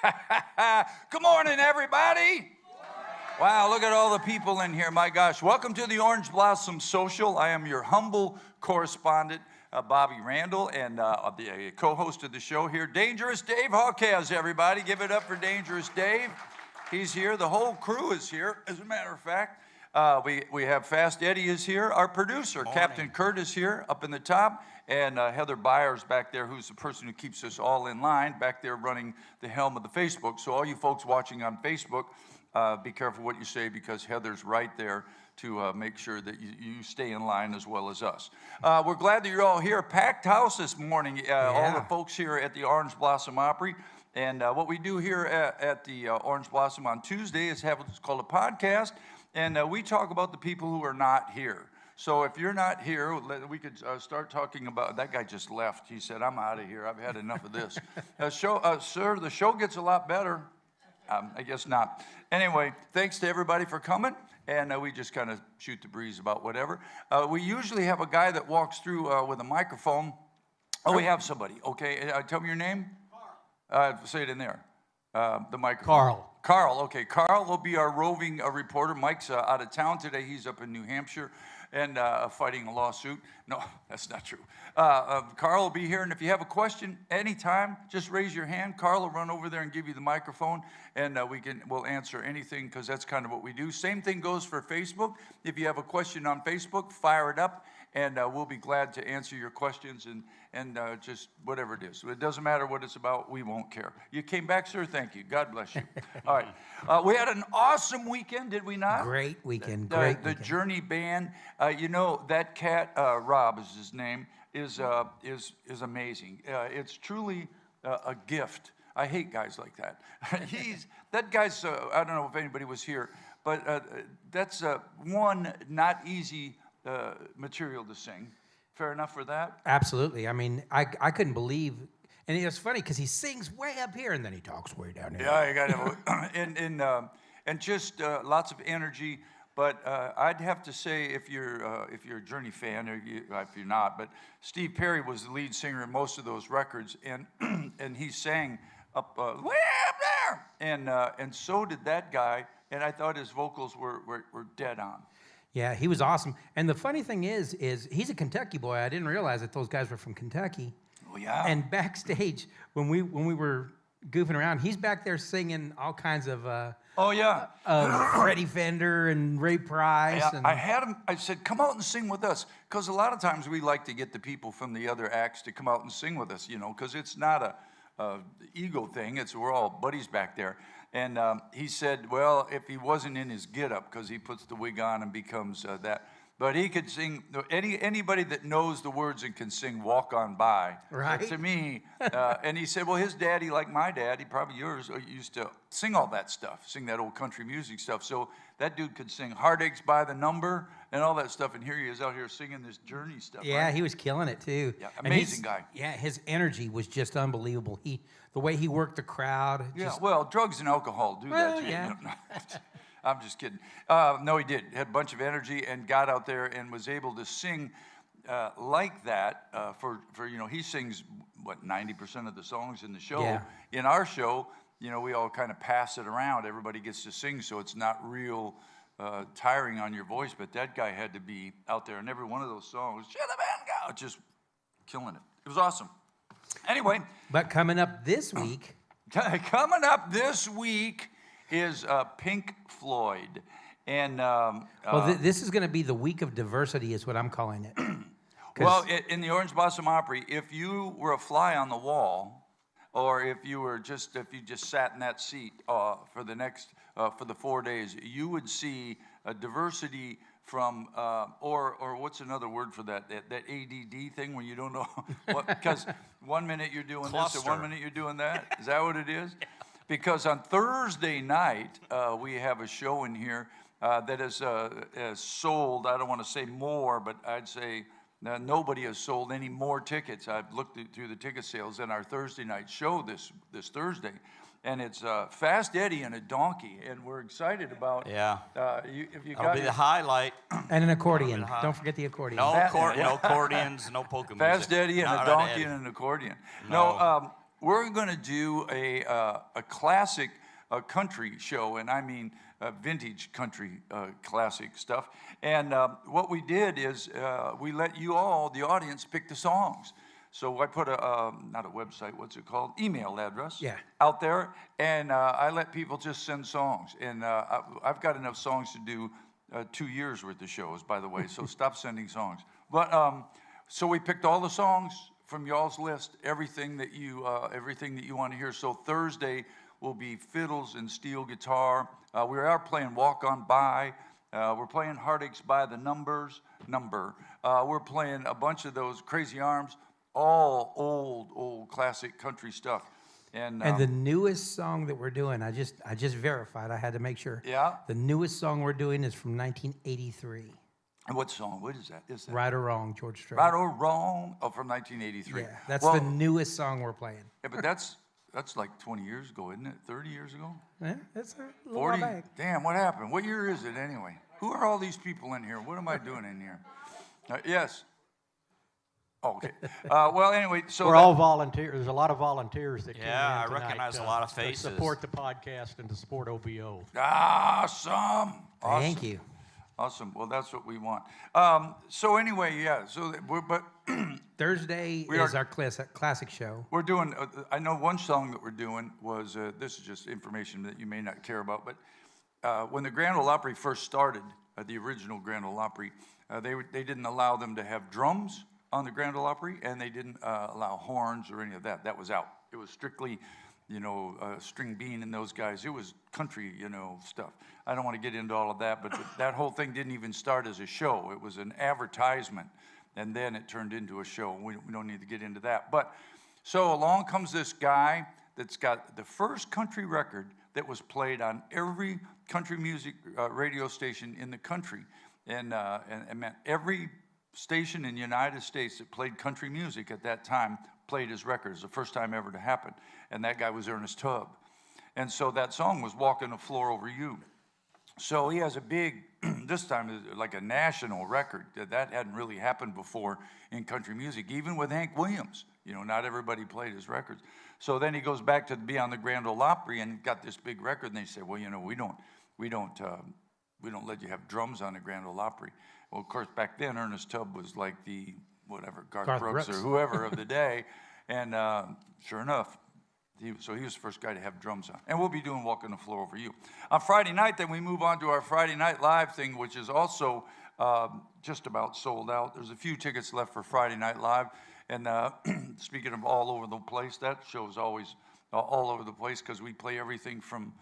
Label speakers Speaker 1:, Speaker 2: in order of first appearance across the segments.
Speaker 1: Good morning, everybody. Wow, look at all the people in here. My gosh, welcome to the Orange Blossom Social. I am your humble correspondent, Bobby Randall, and the co-host of the show here, Dangerous Dave Hawkes, everybody. Give it up for Dangerous Dave. He's here. The whole crew is here, as a matter of fact. We have Fast Eddie is here. Our producer, Captain Kurt, is here up in the top. And Heather Byers back there, who's the person who keeps us all in line, back there running the helm of the Facebook. So all you folks watching on Facebook, be careful what you say, because Heather's right there to make sure that you stay in line as well as us. We're glad that you're all here. Packed house this morning, all the folks here at the Orange Blossom Opry. And what we do here at the Orange Blossom on Tuesday is have what's called a podcast. And we talk about the people who are not here. So if you're not here, we could start talking about, that guy just left. He said, I'm out of here. I've had enough of this. Sir, the show gets a lot better. I guess not. Anyway, thanks to everybody for coming. And we just kind of shoot the breeze about whatever. We usually have a guy that walks through with a microphone. Oh, we have somebody. Okay, tell me your name. Carl. Say it in there. The microphone. Carl, okay. Carl will be our roving reporter. Mike's out of town today. He's up in New Hampshire and fighting a lawsuit. No, that's not true. Carl will be here, and if you have a question anytime, just raise your hand. Carl will run over there and give you the microphone, and we'll answer anything, because that's kind of what we do. Same thing goes for Facebook. If you have a question on Facebook, fire it up, and we'll be glad to answer your questions and just whatever it is. It doesn't matter what it's about. We won't care. You came back, sir? Thank you. God bless you. All right. We had an awesome weekend, did we not?
Speaker 2: Great weekend.
Speaker 1: The Journey Band. That cat, Rob is his name, is amazing. It's truly a gift. I hate guys like that. That guy's, I don't know if anybody was here, but that's one not easy material to sing. Fair enough for that?
Speaker 2: Absolutely. I mean, I couldn't believe, and it's funny because he sings way up here and then he talks way down here.
Speaker 1: Yeah, you got to, and just lots of energy. But I'd have to say, if you're a Journey fan, or if you're not, but Steve Perry was the lead singer in most of those records, and and he sang up way up there, and so did that guy. And I thought his vocals were dead on.
Speaker 2: Yeah, he was awesome. And the funny thing is he's a Kentucky boy. I didn't realize that those guys were from Kentucky.
Speaker 1: Oh yeah.
Speaker 2: And backstage, when we were goofing around, he's back there singing all kinds of Freddie Fender and Ray Price.
Speaker 1: Yeah, I had him. I said, "Come out and sing with us," because a lot of times we like to get the people from the other acts to come out and sing with us, because it's not a ego thing. We're all buddies back there. And he said, well, if he wasn't in his get-up, because he puts the wig on and becomes that, but he could sing, anybody that knows the words and can sing Walk On By,
Speaker 2: right?
Speaker 1: To me, and he said, well, his daddy, like my daddy, probably yours, used to sing all that stuff, sing that old country music stuff. So that dude could sing Heartaches by the Number and all that stuff, and here he is out here singing this Journey stuff.
Speaker 2: Yeah,
Speaker 1: right?
Speaker 2: He was killing it, too.
Speaker 1: Yeah, amazing guy.
Speaker 2: Yeah, his energy was just unbelievable. The way he worked the crowd.
Speaker 1: Yeah, well, drugs and alcohol do that to you.
Speaker 2: Yeah.
Speaker 1: I'm just kidding. No, he did. Had a bunch of energy and got out there and was able to sing like that for he sings, 90% of the songs in the show.
Speaker 2: Yeah.
Speaker 1: In our show, we all kind of pass it around. Everybody gets to sing, so it's not real tiring on your voice. But that guy had to be out there, and every one of those songs, just killing it. It was awesome. Anyway.
Speaker 2: But coming up this week
Speaker 1: is Pink Floyd. And
Speaker 2: this is going to be the week of diversity, is what I'm calling it.
Speaker 1: Well, in the Orange Blossom Opry, if you were a fly on the wall, or if you just sat in that seat for the 4 days, you would see a diversity from or what's another word for that ADD thing when you don't know what, because 1 minute you're doing this and 1 minute you're doing that. Is that what it is? Yeah. Because on Thursday night we have a show in here that is sold. I don't want to say more, but I'd say nobody has sold any more tickets. I've looked through the ticket sales in our Thursday night show this Thursday. And it's Fast Eddie and a donkey, and we're excited about.
Speaker 3: Yeah.
Speaker 1: That'll
Speaker 3: be the highlight.
Speaker 2: And an accordion. Don't forget the accordion.
Speaker 3: No accordions, no polka music.
Speaker 1: Fast Eddie and a donkey and an accordion. No, we're going to do a classic country show, and I mean vintage country classic stuff. And what we did is we let you all, the audience, pick the songs. So I put not a website, what's it called? Email address out there, and I let people just send songs. And I've got enough songs to do 2 years worth of shows, by the way, so stop sending songs. But so we picked all the songs from y'all's list, everything that you want to hear. So Thursday will be fiddles and steel guitar. We are playing Walk On By. We're playing Heartaches by the Number. We're playing a bunch of those Crazy Arms, all old classic country stuff. And
Speaker 2: the newest song that we're doing, I just verified. I had to make sure.
Speaker 1: Yeah.
Speaker 2: The newest song we're doing is from 1983.
Speaker 1: And what song? What is that?
Speaker 2: Right or Wrong, George Strait.
Speaker 1: Right or Wrong? Oh, from 1983.
Speaker 2: Yeah, that's the newest song we're playing.
Speaker 1: Yeah, but that's like 20 years ago, isn't it? 30 years ago?
Speaker 2: Yeah, that's a little
Speaker 1: 40?
Speaker 2: while back.
Speaker 1: Damn, what happened? What year is it anyway? Who are all these people in here? What am I doing in here? Yes. Oh, okay. Well, anyway, so
Speaker 3: we're all volunteers. There's a lot of volunteers that came in
Speaker 4: I
Speaker 3: tonight,
Speaker 4: recognize a lot of faces.
Speaker 3: to support the podcast and to support OBO.
Speaker 1: Awesome.
Speaker 2: Thank you.
Speaker 1: Awesome. Well, that's what we want. So anyway, yeah. So
Speaker 2: Thursday is our classic show.
Speaker 1: We're doing. I know one song that we're doing was. This is just information that you may not care about, but when the Grand Ole Opry first started, the original Grand Ole Opry, they didn't allow them to have drums on the Grand Ole Opry, and they didn't allow horns or any of that. That was out. It was strictly, String Bean and those guys. It was country, stuff. I don't want to get into all of that, but that whole thing didn't even start as a show. It was an advertisement, and then it turned into a show. We don't need to get into that. But so along comes this guy that's got the first country record that was played on every country music radio station in the country, and meant every station in the United States that played country music at that time played his records. The first time ever to happen. And that guy was Ernest Tubb. And so that song was Walking the Floor Over You. So he has a big, this time like a national record. That hadn't really happened before in country music, even with Hank Williams. Not everybody played his records. So then he goes back to be on the Grand Ole Opry and got this big record. And they say, well, we don't let you have drums on the Grand Ole Opry. Well, of course, back then, Ernest Tubb was like the, Garth Brooks or whoever of the day. And sure enough, he was the first guy to have drums on. And we'll be doing Walking the Floor Over You. On Friday night, then we move on to our Friday Night Live thing, which is also just about sold out. There's a few tickets left for Friday Night Live. And speaking of all over the place, that show's always all over the place because we play everything from,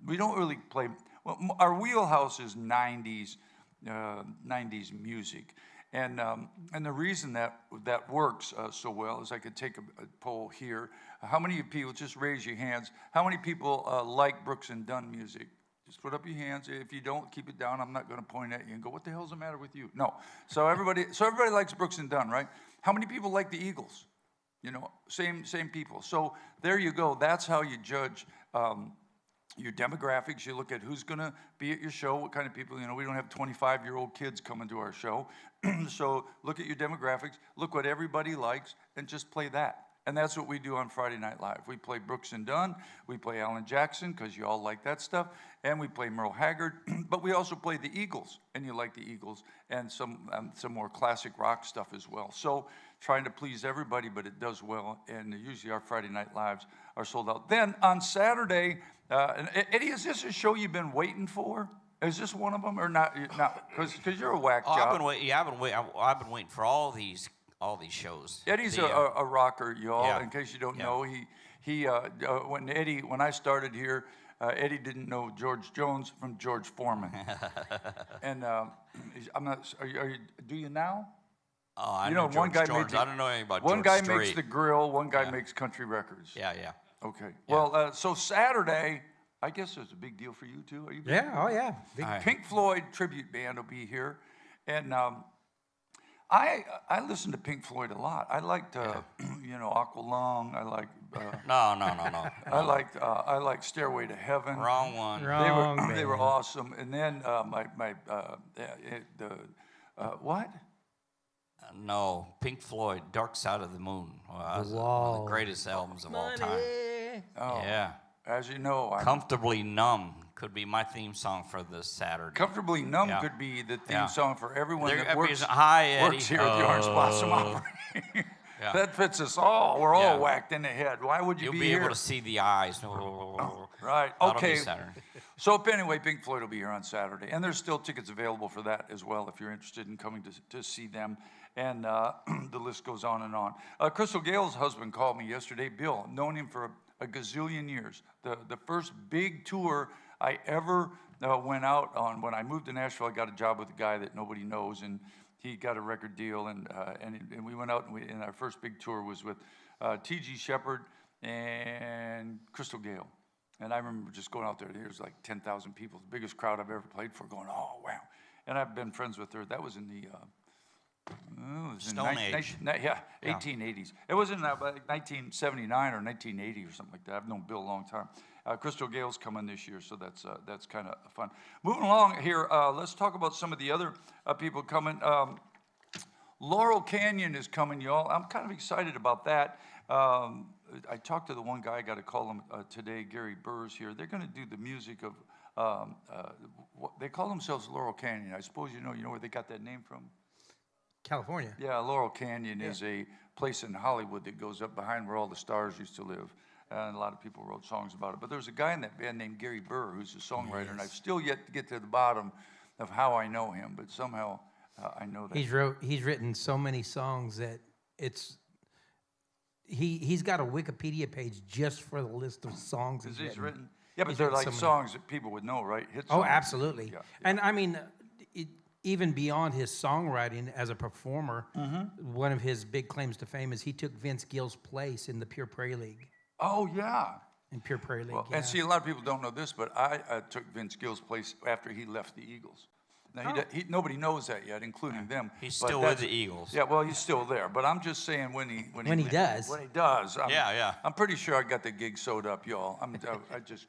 Speaker 1: we don't really play, well, our wheelhouse is 90s music. And the reason that works so well is I could take a poll here. How many people, just raise your hands, how many people like Brooks and Dunn music? Just put up your hands. If you don't, keep it down. I'm not going to point at you and go, what the hell's the matter with you? No. So everybody likes Brooks and Dunn, right? How many people like the Eagles? Same people. So there you go. That's how you judge your demographics. You look at who's going to be at your show, what kind of people. We don't have 25-year-old kids coming to our show. So look at your demographics, look what everybody likes, and just play that. And that's what we do on Friday Night Live. We play Brooks and Dunn, we play Alan Jackson, because you all like that stuff, and we play Merle Haggard, but we also play the Eagles, and you like the Eagles, and some more classic rock stuff as well. So trying to please everybody, but it does well, and usually our Friday Night Lives are sold out. Then on Saturday, Eddie, is this a show you've been waiting for? Is this one of them or not? Because you're a whack job.
Speaker 4: I've been waiting for all these shows.
Speaker 1: Eddie's a rocker, y'all. Yeah. In case you don't know, when I started here, Eddie didn't know George Jones from George Foreman, and I'm not. Do you now?
Speaker 4: Oh, I know one guy George. I don't know anything about
Speaker 1: one
Speaker 4: George
Speaker 1: guy
Speaker 4: Strait.
Speaker 1: Makes the grill. One guy makes country records.
Speaker 4: Yeah.
Speaker 1: Okay.
Speaker 4: Yeah.
Speaker 1: Well, so Saturday, I guess it's a big deal for you too. Are you? Pink Floyd tribute band will be here, and I listen to Pink Floyd a lot. I liked Aqualung. I like.
Speaker 4: No.
Speaker 1: I like Stairway to Heaven.
Speaker 4: Wrong one.
Speaker 1: They were awesome. And then what?
Speaker 4: No, Pink Floyd, Dark Side of the Moon. Well, that was one of
Speaker 2: Wall.
Speaker 4: the greatest albums of all time.
Speaker 1: Oh,
Speaker 4: Yeah.
Speaker 1: as you know,
Speaker 4: Comfortably Numb could be my theme song for this Saturday.
Speaker 1: Comfortably Numb
Speaker 4: Yeah.
Speaker 1: could be the theme
Speaker 4: Yeah.
Speaker 1: song for everyone that
Speaker 4: Everybody's,
Speaker 1: works,
Speaker 4: Hi, Eddie.
Speaker 1: works here at the Orange Blossom Opry.
Speaker 4: Yeah.
Speaker 1: That fits us all. We're all
Speaker 4: Yeah.
Speaker 1: whacked in the head. Why would you
Speaker 4: You'll
Speaker 1: be
Speaker 4: be
Speaker 1: here?
Speaker 4: able to see the eyes.
Speaker 1: Right.
Speaker 4: That'll be
Speaker 1: Okay.
Speaker 4: Saturday.
Speaker 1: So anyway, Pink Floyd will be here on Saturday, and there's still tickets available for that as well if you're interested in coming to see them. And the list goes on and on. Crystal Gale's husband called me yesterday. Bill, known him for a gazillion years. The first big tour I ever went out on, when I moved to Nashville, I got a job with a guy that nobody knows, and he got a record deal, and we went out, and our first big tour was with T.G. Shepherd and Crystal Gale. And I remember just going out there, there was like 10,000 people, the biggest crowd I've ever played for, going, oh, wow. And I've been friends with her. That was in the
Speaker 4: Stone Age.
Speaker 1: 1880s. It was in 1979 or 1980 or something like that. I've known Bill a long time. Crystal Gale's coming this year, so that's kind of fun. Moving along here, let's talk about some of the other people coming. Laurel Canyon is coming, y'all. I'm kind of excited about that. I talked to the one guy, I got to call him today, Gary Burrs here. They're going to do the music of, they call themselves Laurel Canyon. I suppose you know where they got that name from?
Speaker 2: California.
Speaker 1: Yeah, Laurel Canyon is a place in Hollywood that goes up behind where all the stars used to live. And a lot of people wrote songs about it. But there's a guy in that band named Gary Burr who's a songwriter, and I've still yet to get to the bottom of how I know him, but somehow I know that.
Speaker 2: He's written so many songs that he's got a Wikipedia page just for the list of songs
Speaker 1: He's written. Yeah, but
Speaker 2: He's
Speaker 1: they're
Speaker 2: written
Speaker 1: like
Speaker 2: so many.
Speaker 1: songs that people would know, right? Hit
Speaker 2: Oh,
Speaker 1: songs.
Speaker 2: absolutely.
Speaker 1: Yeah.
Speaker 2: And I mean, even beyond his songwriting as a performer, one of his big claims to fame is he took Vince Gill's place in the Pure Prairie League.
Speaker 1: Oh, yeah.
Speaker 2: In Pure Prairie League,
Speaker 1: Well,
Speaker 2: yeah.
Speaker 1: and see, a lot of people don't know this, but I took Vince Gill's place after he left the Eagles. Now, nobody knows that yet, including them.
Speaker 4: He's
Speaker 1: but
Speaker 4: still with the Eagles.
Speaker 1: Yeah, well, he's still there. But I'm just saying when he
Speaker 2: does.
Speaker 1: When he does.
Speaker 4: Yeah.
Speaker 1: I'm pretty sure I got the gig sewed up, y'all. I just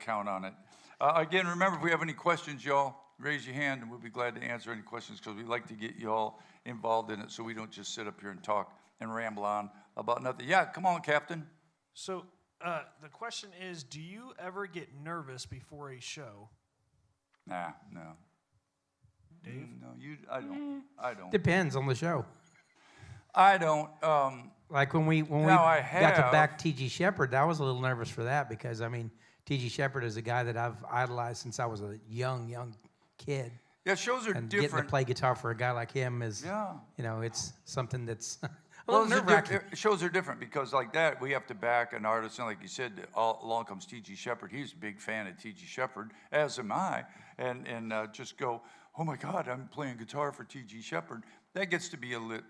Speaker 1: count on it. Again, remember, if we have any questions, y'all, raise your hand, and we'll be glad to answer any questions because we like to get y'all involved in it so we don't just sit up here and talk and ramble on about nothing. Yeah, come on, Captain.
Speaker 5: So the question is, do you ever get nervous before a show?
Speaker 1: Nah, no.
Speaker 5: Dave?
Speaker 1: No, I don't.
Speaker 2: Depends on the show.
Speaker 1: I don't.
Speaker 2: Like when we
Speaker 1: Now, I
Speaker 2: got to
Speaker 1: have-
Speaker 2: back T.G. Shepherd, I was a little nervous for that because, I mean, T.G. Shepherd is a guy that I've idolized since I was a young kid.
Speaker 1: Yeah, shows are
Speaker 2: And getting
Speaker 1: different.
Speaker 2: to play guitar for a guy like him is,
Speaker 1: Yeah.
Speaker 2: it's something that's a
Speaker 1: Well,
Speaker 2: little nerve-wracking.
Speaker 1: shows are different because like that, we have to back an artist. And like you said, along comes T.G. Shepherd. He's a big fan of T.G. Shepherd, as am I. And just go, oh my God, I'm playing guitar for T.G. Shepherd. That gets to be a lit,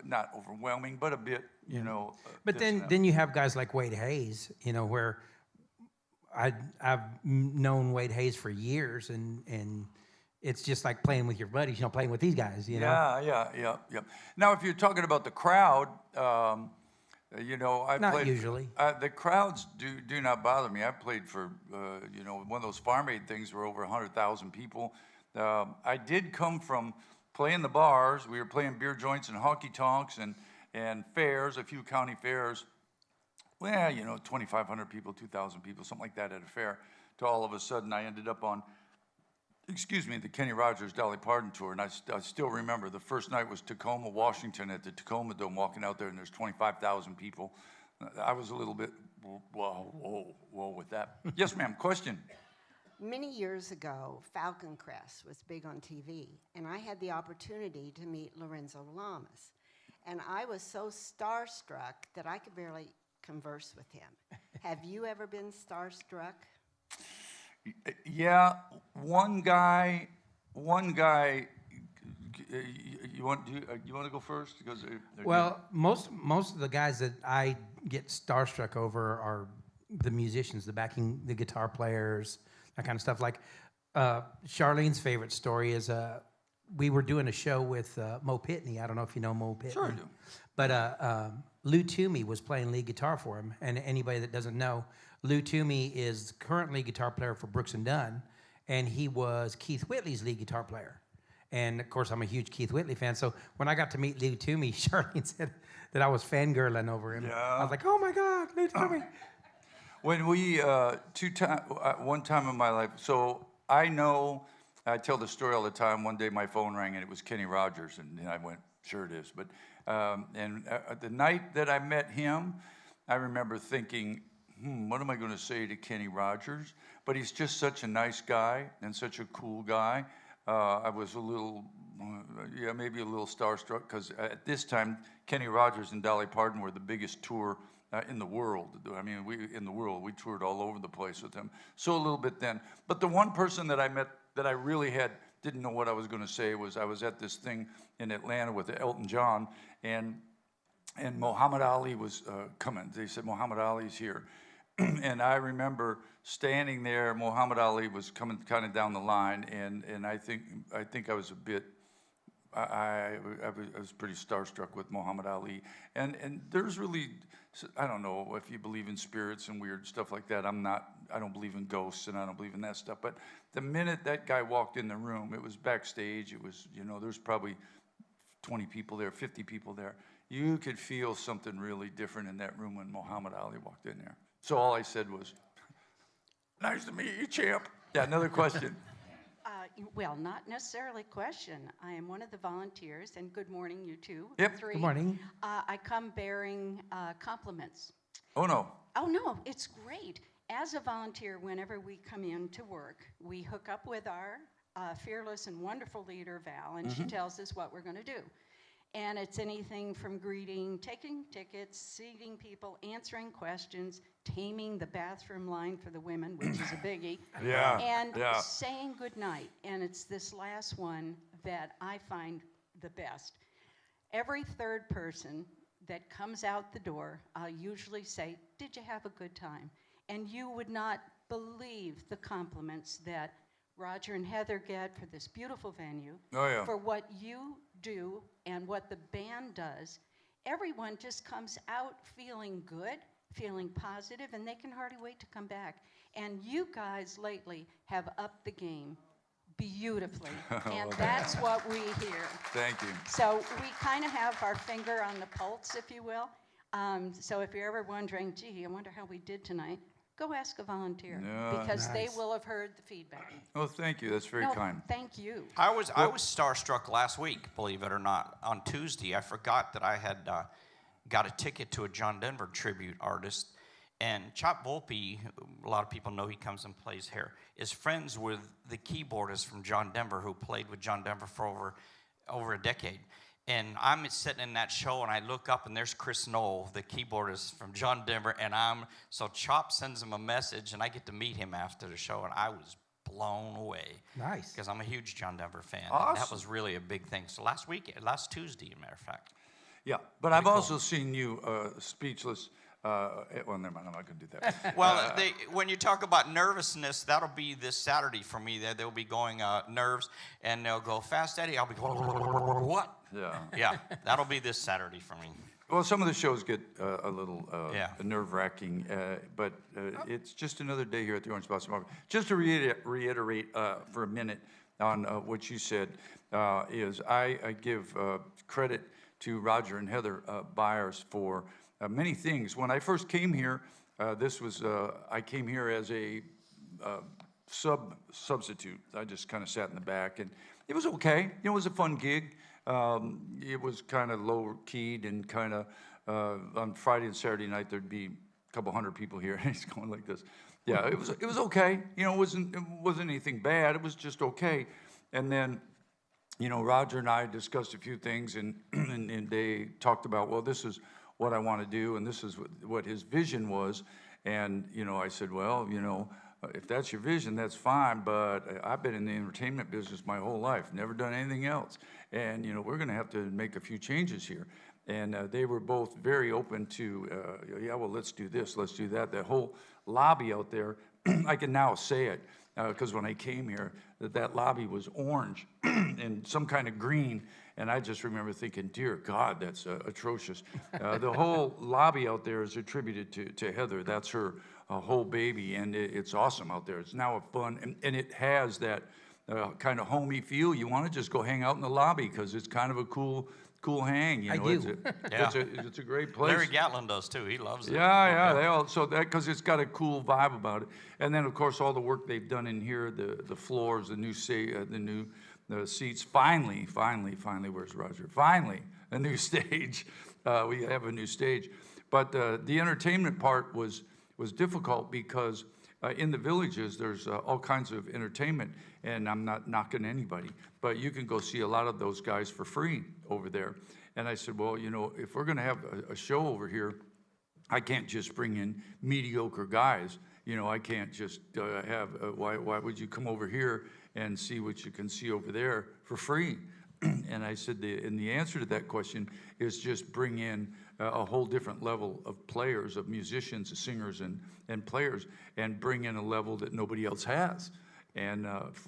Speaker 1: not overwhelming, but a bit,
Speaker 2: But
Speaker 1: this and
Speaker 2: then you have guys like Wade Hayes, where I've known Wade Hayes for years, and it's just like playing with your buddies, playing with these guys, know?
Speaker 1: Yeah. Now, if you're talking about the crowd, I
Speaker 2: Not
Speaker 1: played.
Speaker 2: usually.
Speaker 1: The crowds do not bother me. I played for, one of those Farm Aid things where over 100,000 people. I did come from playing the bars. We were playing beer joints and honky tonks and fairs, a few county fairs. Well, 2,500 people, 2,000 people, something like that at a fair. To all of a sudden, I ended up on, the Kenny Rogers Dolly Parton tour, and I still remember the first night was Tacoma, Washington, at the Tacoma Dome, walking out there, and there's 25,000 people. I was a little bit, whoa with that. Yes, ma'am, question?
Speaker 6: Many years ago, Falcon Crest was big on TV, and I had the opportunity to meet Lorenzo Lamas. And I was so starstruck that I could barely converse with him. Have you ever been starstruck?
Speaker 1: Yeah, one guy. You want to go first? Because
Speaker 2: Well, most of the guys that I get starstruck over are the musicians, the guitar players, that kind of stuff. Like Charlene's favorite story is we were doing a show with Mo Pitney. I don't know if you know Mo Pitney.
Speaker 1: Sure I do.
Speaker 2: But Lou Toomey was playing lead guitar for him. And anybody that doesn't know, Lou Toomey is currently guitar player for Brooks and Dunn, and he was Keith Whitley's lead guitar player. And of course, I'm a huge Keith Whitley fan. So when I got to meet Lou Toomey, Charlene said that I was fangirling over him.
Speaker 1: Yeah.
Speaker 2: I was like, oh my God, Lou Toomey.
Speaker 1: When we, one time in my life, so I know, I tell the story all the time. One day my phone rang and it was Kenny Rogers, and I went, sure it is. But the night that I met him, I remember thinking, what am I going to say to Kenny Rogers? But he's just such a nice guy and such a cool guy. I was a little, maybe a little starstruck, because at this time, Kenny Rogers and Dolly Parton were the biggest tour in the world. I mean, we toured all over the place with them. So a little bit then. But the one person that I met that I really didn't know what I was going to say was, I was at this thing in Atlanta with Elton John, and Muhammad Ali was coming. They said, Muhammad Ali's here. And I remember standing there. Muhammad Ali was coming kind of down the line, and I think I was a bit, I was pretty starstruck with Muhammad Ali. And there's really, I don't know if you believe in spirits and weird stuff like that. I don't believe in ghosts, and I don't believe in that stuff. But the minute that guy walked in the room, it was backstage. It was, there's probably 20 people there, 50 people there. You could feel something really different in that room when Muhammad Ali walked in there. So all I said was, nice to meet you, champ. Yeah, another question.
Speaker 7: Well, not necessarily a question. I am one of the volunteers, and good morning, you two.
Speaker 1: Yep.
Speaker 7: Three.
Speaker 2: Good morning.
Speaker 7: I come bearing compliments.
Speaker 1: Oh, no.
Speaker 7: Oh, no, it's great. As a volunteer, whenever we come in to work, we hook up with our fearless and wonderful leader, Val, and she tells us what we're going to do. And it's anything from greeting, taking tickets, seating people, answering questions, taming the bathroom line for the women, which is a biggie,
Speaker 1: Yeah.
Speaker 7: and
Speaker 1: yeah.
Speaker 7: saying goodnight. And it's this last one that I find the best. Every third person that comes out the door, I'll usually say, did you have a good time? And you would not believe the compliments that Roger and Heather get for this beautiful venue,
Speaker 1: Oh, yeah.
Speaker 7: for what you do and what the band does. Everyone just comes out feeling good, feeling positive, and they can hardly wait to come back. And you guys lately have upped the game beautifully, and that's what we hear.
Speaker 1: Thank you.
Speaker 7: So we kind of have our finger on the pulse, if you will. So if you're ever wondering, gee, I wonder how we did tonight, go ask a volunteer,
Speaker 1: Yeah,
Speaker 7: because they
Speaker 2: nice.
Speaker 7: will have heard the feedback.
Speaker 1: Oh, thank you. That's very
Speaker 7: No,
Speaker 1: kind.
Speaker 7: thank you.
Speaker 4: I was starstruck last week, believe it or not. On Tuesday, I forgot that I had got a ticket to a John Denver tribute artist. And Chop Volpe, a lot of people know he comes and plays here, is friends with the keyboardist from John Denver, who played with John Denver for over a decade. And I'm sitting in that show, and I look up, and there's Chris Knoll, the keyboardist from John Denver, and so Chop sends him a message, and I get to meet him after the show, and I was blown away.
Speaker 2: Nice.
Speaker 4: Because I'm a huge John Denver fan.
Speaker 1: Awesome.
Speaker 4: And that was really a big thing. So last Tuesday, as a matter of fact.
Speaker 1: Yeah, but I've also seen you speechless. Well, never mind. I'm not going to do that.
Speaker 4: Well, when you talk about nervousness, that'll be this Saturday for me. They'll be going nerves, and they'll go, Fast Eddie. I'll be going, what?
Speaker 1: Yeah.
Speaker 4: Yeah, that'll be this Saturday for me.
Speaker 1: Well, some of the shows get a little
Speaker 4: Yeah.
Speaker 1: nerve-wracking, but it's just another day here at the Orange Blossom Market. Just to reiterate for a minute on what you said, is I give credit to Roger and Heather Byers for many things. When I first came here, I came here as a substitute. I just kind of sat in the back, and it was okay. It was a fun gig. It was kind of low-keyed, and kind of on Friday and Saturday night there'd be a couple hundred people here. And he's going like this. Yeah, it was okay. It wasn't anything bad. It was just okay. And then, Roger and I discussed a few things, and they talked about, well, this is what I want to do, and this is what his vision was. And I said, well, if that's your vision, that's fine, but I've been in the entertainment business my whole life, never done anything else. And, we're going to have to make a few changes here. And they were both very open to, yeah, well, let's do this, let's do that. That whole lobby out there, I can now say it, because when I came here, that lobby was orange and some kind of green. And I just remember thinking, dear God, that's atrocious. The whole lobby out there is attributed to Heather. That's her whole baby, and it's awesome out there. It's now a fun, and it has that kind of homey feel, you want to just go hang out in the lobby because it's kind of a cool hang. You
Speaker 2: I
Speaker 1: know,
Speaker 2: do.
Speaker 1: It's a great place.
Speaker 4: Larry Gatlin does too. He loves it.
Speaker 1: Yeah. They all so that because it's got a cool vibe about it, and then of course all the work they've done in here, the floors, the new seats. Finally, where's Roger? Finally, a new stage. We have a new stage, but the entertainment part was difficult because in the villages there's all kinds of entertainment, and I'm not knocking anybody, but you can go see a lot of those guys for free over there. And I said, well, you know, if we're going to have a show over here, I can't just bring in mediocre guys. You know, I can't just why would you come over here and see what you can see over there for free? And I said, the answer to that question is just bring in a whole different level of players, of musicians, singers, and players, and bring in a level that nobody else has. And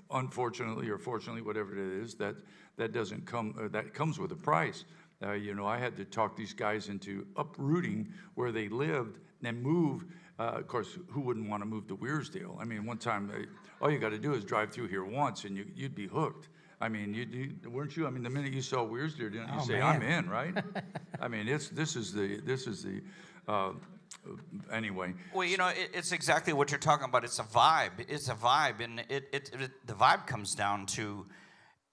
Speaker 1: unfortunately, or fortunately, whatever it is, that doesn't come. That comes with a price. You know, I had to talk these guys into uprooting where they lived and move. Of course, who wouldn't want to move to Weirsdale? I mean, one time, all you got to do is drive through here once, and you'd be hooked. I mean, you weren't you? I mean, the minute you saw Weirsdale, didn't you say,
Speaker 2: man.
Speaker 1: "I'm in," right? I mean, this is the. Anyway.
Speaker 4: Well, you know, it's exactly what you're talking about. It's a vibe. It's a vibe, and the vibe comes down to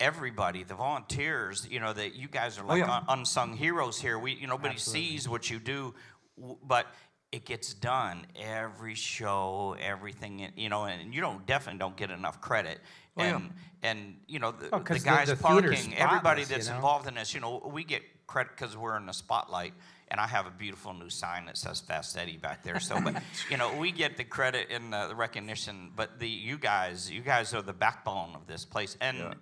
Speaker 4: everybody, the volunteers. You know, that you guys are like unsung heroes here. Nobody sees what you do, but it gets done every show, everything. You know, and you definitely don't get enough credit. And you know the guys
Speaker 2: the
Speaker 4: parking, everybody
Speaker 2: spotless,
Speaker 4: that's involved in this. You know, we get credit because we're in the spotlight. And I have a beautiful new sign that says Fast Eddie back there. So, but you know, we get the credit and the recognition. But you guys are the backbone of this place, and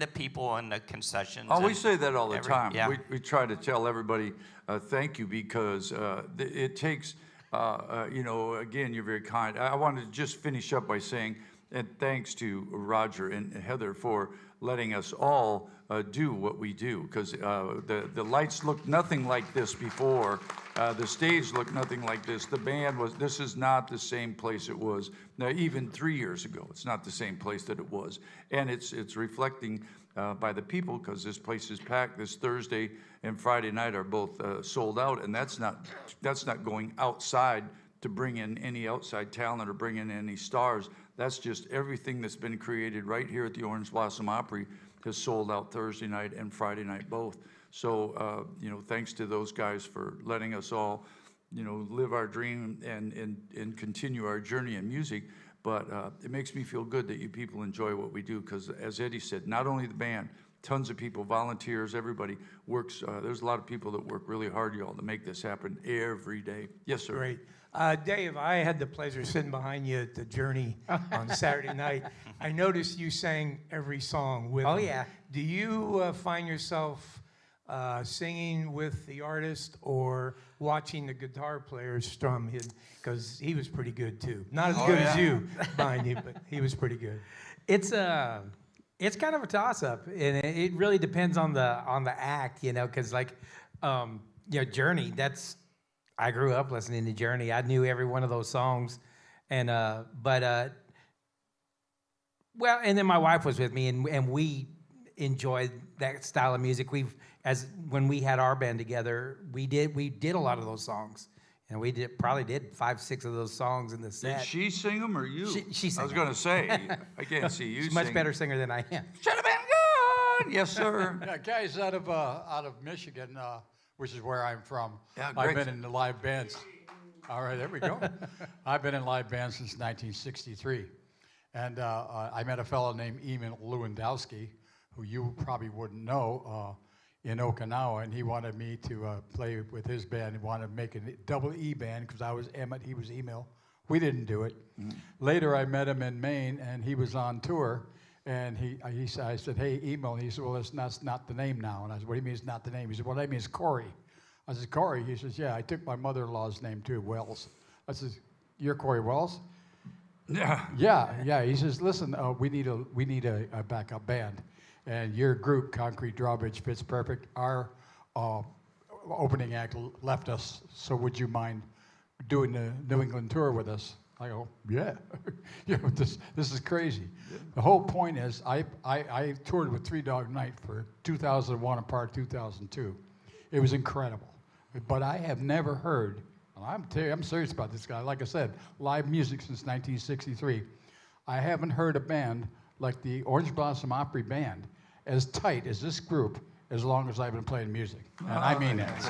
Speaker 4: the people and the concessions.
Speaker 1: Oh, we say that all the time.
Speaker 4: Yeah.
Speaker 1: We try to tell everybody thank you because it takes. You know, again, you're very kind. I wanted to just finish up by saying, and thanks to Roger and Heather for letting us all do what we do, because the lights looked nothing like this before. The stage looked nothing like this. The band this is not the same place it was. Now, even 3 years ago, it's not the same place that it was. And it's reflecting by the people, because this place is packed. This Thursday and Friday night are both sold out, and that's not going outside to bring in any outside talent or bring in any stars. That's just everything that's been created right here at the Orange Blossom Opry has sold out Thursday night and Friday night both. So, you know, thanks to those guys for letting us all, you know, live our dream and continue our journey in music. But it makes me feel good that you people enjoy what we do, because as Eddie said, not only the band, tons of people, volunteers, everybody works. There's a lot of people that work really hard, y'all, to make this happen every day. Yes, sir.
Speaker 8: Great. Dave, I had the pleasure of sitting behind you at the Journey on Saturday night. I noticed you sang every song with them.
Speaker 2: yeah.
Speaker 8: Do you find yourself singing with the artist or watching the guitar player strum his? Because he was pretty good too. Not as good as you behind you, but he was pretty good.
Speaker 2: It's kind of a toss-up, and it really depends on the act, you know, because like, you know, Journey. I grew up listening to Journey. I knew every one of those songs, and well, and then my wife was with me, and we enjoyed that style of music. When we had our band together, we did a lot of those songs. And we probably did 5-6 of those songs in the set.
Speaker 1: Did she sing them or you?
Speaker 2: She sang
Speaker 1: I was going to say, I can't see you
Speaker 2: She's a much
Speaker 1: sing.
Speaker 2: better singer than I am.
Speaker 1: Should have been good. Yes, sir.
Speaker 9: Yeah, guys out of Michigan, which is where I'm from.
Speaker 1: Yeah,
Speaker 9: I've
Speaker 1: great.
Speaker 9: been in the live bands. All right, there we go. I've been in live bands since 1963. And I met a fellow named Eamon Lewandowski, who you probably wouldn't know, in Okinawa, and he wanted me to play with his band. He wanted to make a double E band because I was Emmett, he was Emil. We didn't do it. Mm-hmm. Later, I met him in Maine, and he was on tour, and I said, hey, Emil, and he said, well, that's not the name now. And I said, what do you mean it's not the name? He said, well, that means Corey. I said, Corey? He says, yeah, I took my mother-in-law's name too, Wells. I said, you're Corey Wells?
Speaker 1: Yeah.
Speaker 9: Yeah. He says, listen, we need a backup band. And your group, Concrete Drawbridge, fits perfect. Our opening act left us, so would you mind doing the New England tour with us? I go, yeah. This is crazy. The whole point is I toured with Three Dog Night for 2001 and part 2002. It was incredible. But I have never heard, and I'm serious about this guy. Like I said, live music since 1963. I haven't heard a band like the Orange Blossom Opry Band as tight as this group as long as I've been playing music. And I mean that.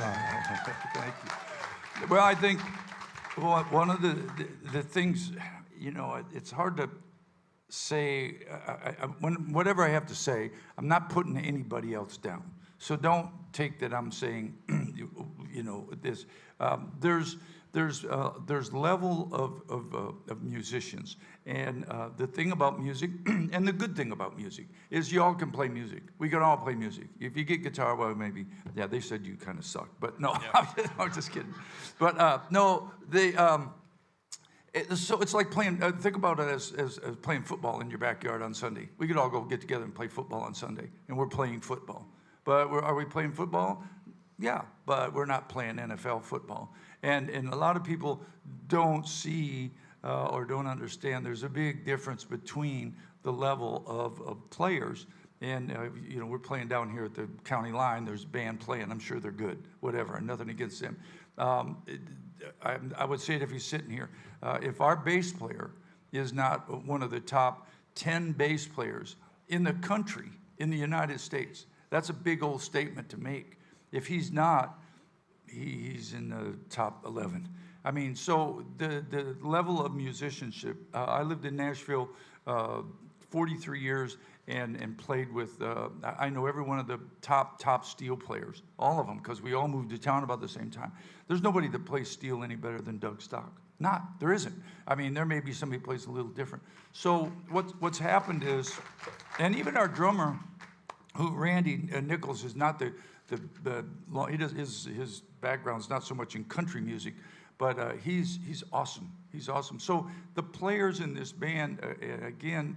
Speaker 1: Thank you. Well, I think one of the things, it's hard to say, whatever I have to say, I'm not putting anybody else down. So don't take that I'm saying, this. There's level of musicians, and the thing about music, and the good thing about music, is you all can play music. We can all play music. If you get guitar, well, maybe, yeah, they said you kind of suck, but no, yeah. I'm just kidding. But no, so it's like playing, think about it as playing football in your backyard on Sunday. We could all go get together and play football on Sunday, and we're playing football. But are we playing football? Yeah, but we're not playing NFL football. And a lot of people don't see or don't understand there's a big difference between the level of players. And, we're playing down here at the county line. There's a band playing. I'm sure they're good, whatever, nothing against them. I would say it if he's sitting here. If our bass player is not one of the top 10 bass players in the country, in the United States, that's a big old statement to make. If he's not, he's in the top 11. I mean, so the level of musicianship. I lived in Nashville 43 years and played with, I know every one of the top steel players, all of them, because we all moved to town about the same time. There's nobody that plays steel any better than Doug Stock. There isn't. I mean, there may be somebody who plays a little different. So what's happened is, and even our drummer, Randy Nichols, is not he does his background's not so much in country music, but he's awesome. He's awesome. So the players in this band, again,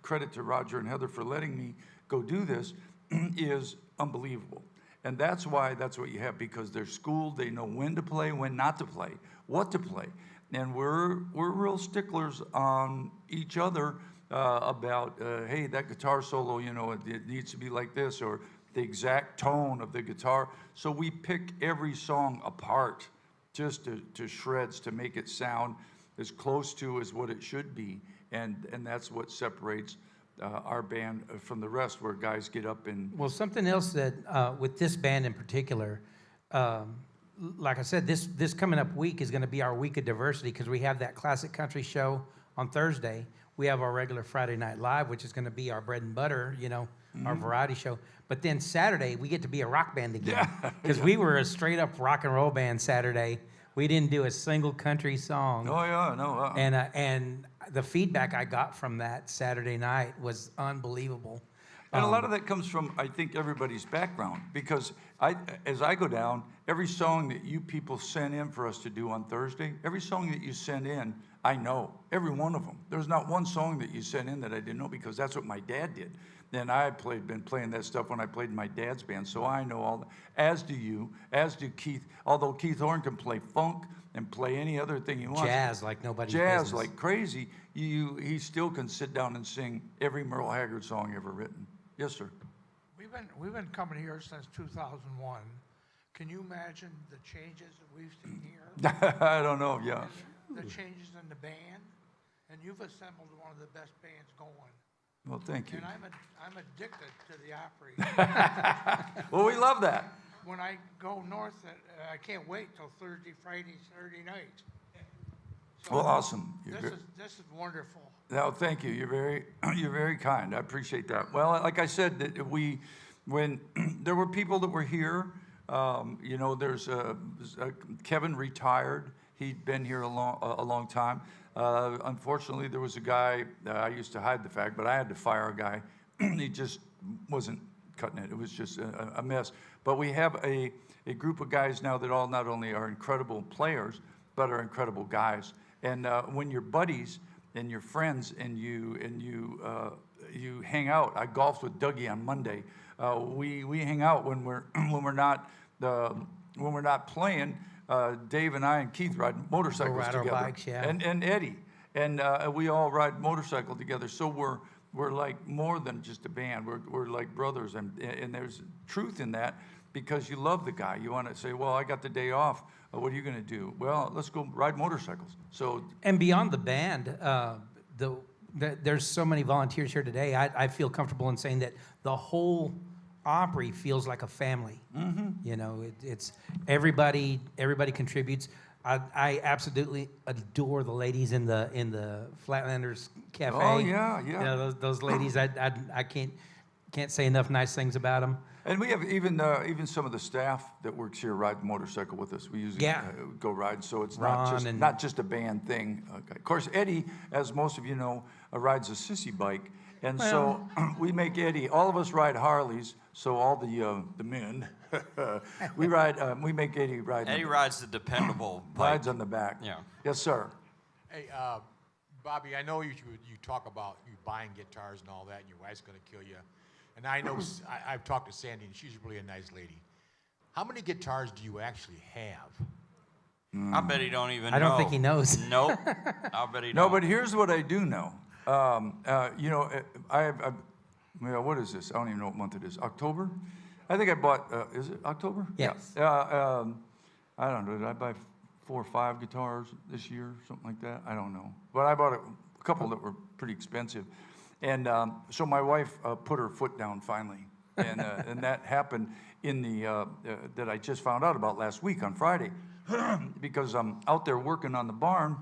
Speaker 1: credit to Roger and Heather for letting me go do this, is unbelievable. And that's what you have, because they're schooled, they know when to play, when not to play, what to play. And we're real sticklers on each other about, hey, that guitar solo, it needs to be like this, or the exact tone of the guitar. So we pick every song apart just to shreds to make it sound as close to as what it should be. And that's what separates our band from the rest, where guys get up and...
Speaker 2: Well, something else that, with this band in particular, like I said, this coming up week is going to be our week of diversity, because we have that classic country show on Thursday. We have our regular Friday Night Live, which is going to be our bread and butter, our variety show. But then Saturday, we get to be a rock band again, because we were a straight-up rock and roll band Saturday. We didn't do a single country song.
Speaker 1: Oh, yeah, no.
Speaker 2: And the feedback I got from that Saturday night was unbelievable.
Speaker 1: And a lot of that comes from, I think, everybody's background, because as I go down, every song that you people sent in for us to do on Thursday, every song that you sent in, I know, every one of them. There's not one song that you sent in that I didn't know, because that's what my dad did. And been playing that stuff when I played in my dad's band, so I know all that. As do you, as do Keith, although Keith Horn can play funk and play any other thing he wants.
Speaker 2: Jazz like nobody's
Speaker 1: Jazz
Speaker 2: business.
Speaker 1: like crazy. He still can sit down and sing every Merle Haggard song ever written. Yes, sir.
Speaker 10: We've been coming here since 2001. Can you imagine the changes that we've seen here?
Speaker 1: I don't know, yeah.
Speaker 10: The changes in the band, and you've assembled one of the best bands going.
Speaker 1: Well, thank you.
Speaker 10: And I'm addicted to the Opry.
Speaker 1: Well, we love that.
Speaker 10: When I go north, I can't wait till Thursday, Friday, Saturday night. So
Speaker 1: Well, awesome.
Speaker 10: This is wonderful.
Speaker 1: No, thank you. You're very kind. I appreciate that. Well, like I said, that when there were people that were here, there's Kevin retired. He'd been here a long time. Unfortunately, there was a guy, I used to hide the fact, but I had to fire a guy. He just wasn't cutting it. It was just a mess. But we have a group of guys now that all not only are incredible players, but are incredible guys. And when you're buddies and you're friends and you hang out, I golfed with Dougie on Monday. We hang out when we're not playing. Dave and I and Keith ride motorcycles
Speaker 2: ride our
Speaker 1: together.
Speaker 2: bikes, yeah.
Speaker 1: And Eddie. and we all ride motorcycle together. So we're like more than just a band. We're like brothers, and there's truth in that because you love the guy. You want to say, well, I got the day off. What are you going to do? Well, let's go ride motorcycles. So
Speaker 2: And beyond the band, there's so many volunteers here today. I feel comfortable in saying that the whole Opry feels like a family. You know, it's everybody contributes. I absolutely adore the ladies in the Flatlanders Cafe.
Speaker 1: Oh, yeah.
Speaker 2: You know, those ladies. I can't say enough nice things about them.
Speaker 1: And we have even some of the staff that works here ride the motorcycle with us. We usually go ride, so it's not just a band thing. Of course, Eddie, as most of you know, rides a sissy bike, and so we make Eddie. All of us ride Harleys, so all the men we make Eddie ride.
Speaker 4: Eddie rides the dependable bike.
Speaker 1: Rides on the back.
Speaker 4: Yeah.
Speaker 1: Yes, sir.
Speaker 11: Hey, Bobby, I know you talk about you buying guitars and all that, and your wife's going to kill you. And I know I've talked to Sandy, and she's really a nice lady. How many guitars do you actually have?
Speaker 4: I bet he don't even know.
Speaker 2: I don't think he knows.
Speaker 4: Nope. I bet he don't.
Speaker 1: No, but here's what I do know. You know, what is this? I don't even know what month it is. October? I think I bought, is it October?
Speaker 2: Yes.
Speaker 1: Yeah. I don't know. Did I buy 4 or 5 guitars this year? Something like that? I don't know. But I bought a couple that were pretty expensive. And so my wife put her foot down finally. And that happened in that I just found out about last week on Friday. Because I'm out there working on the barn.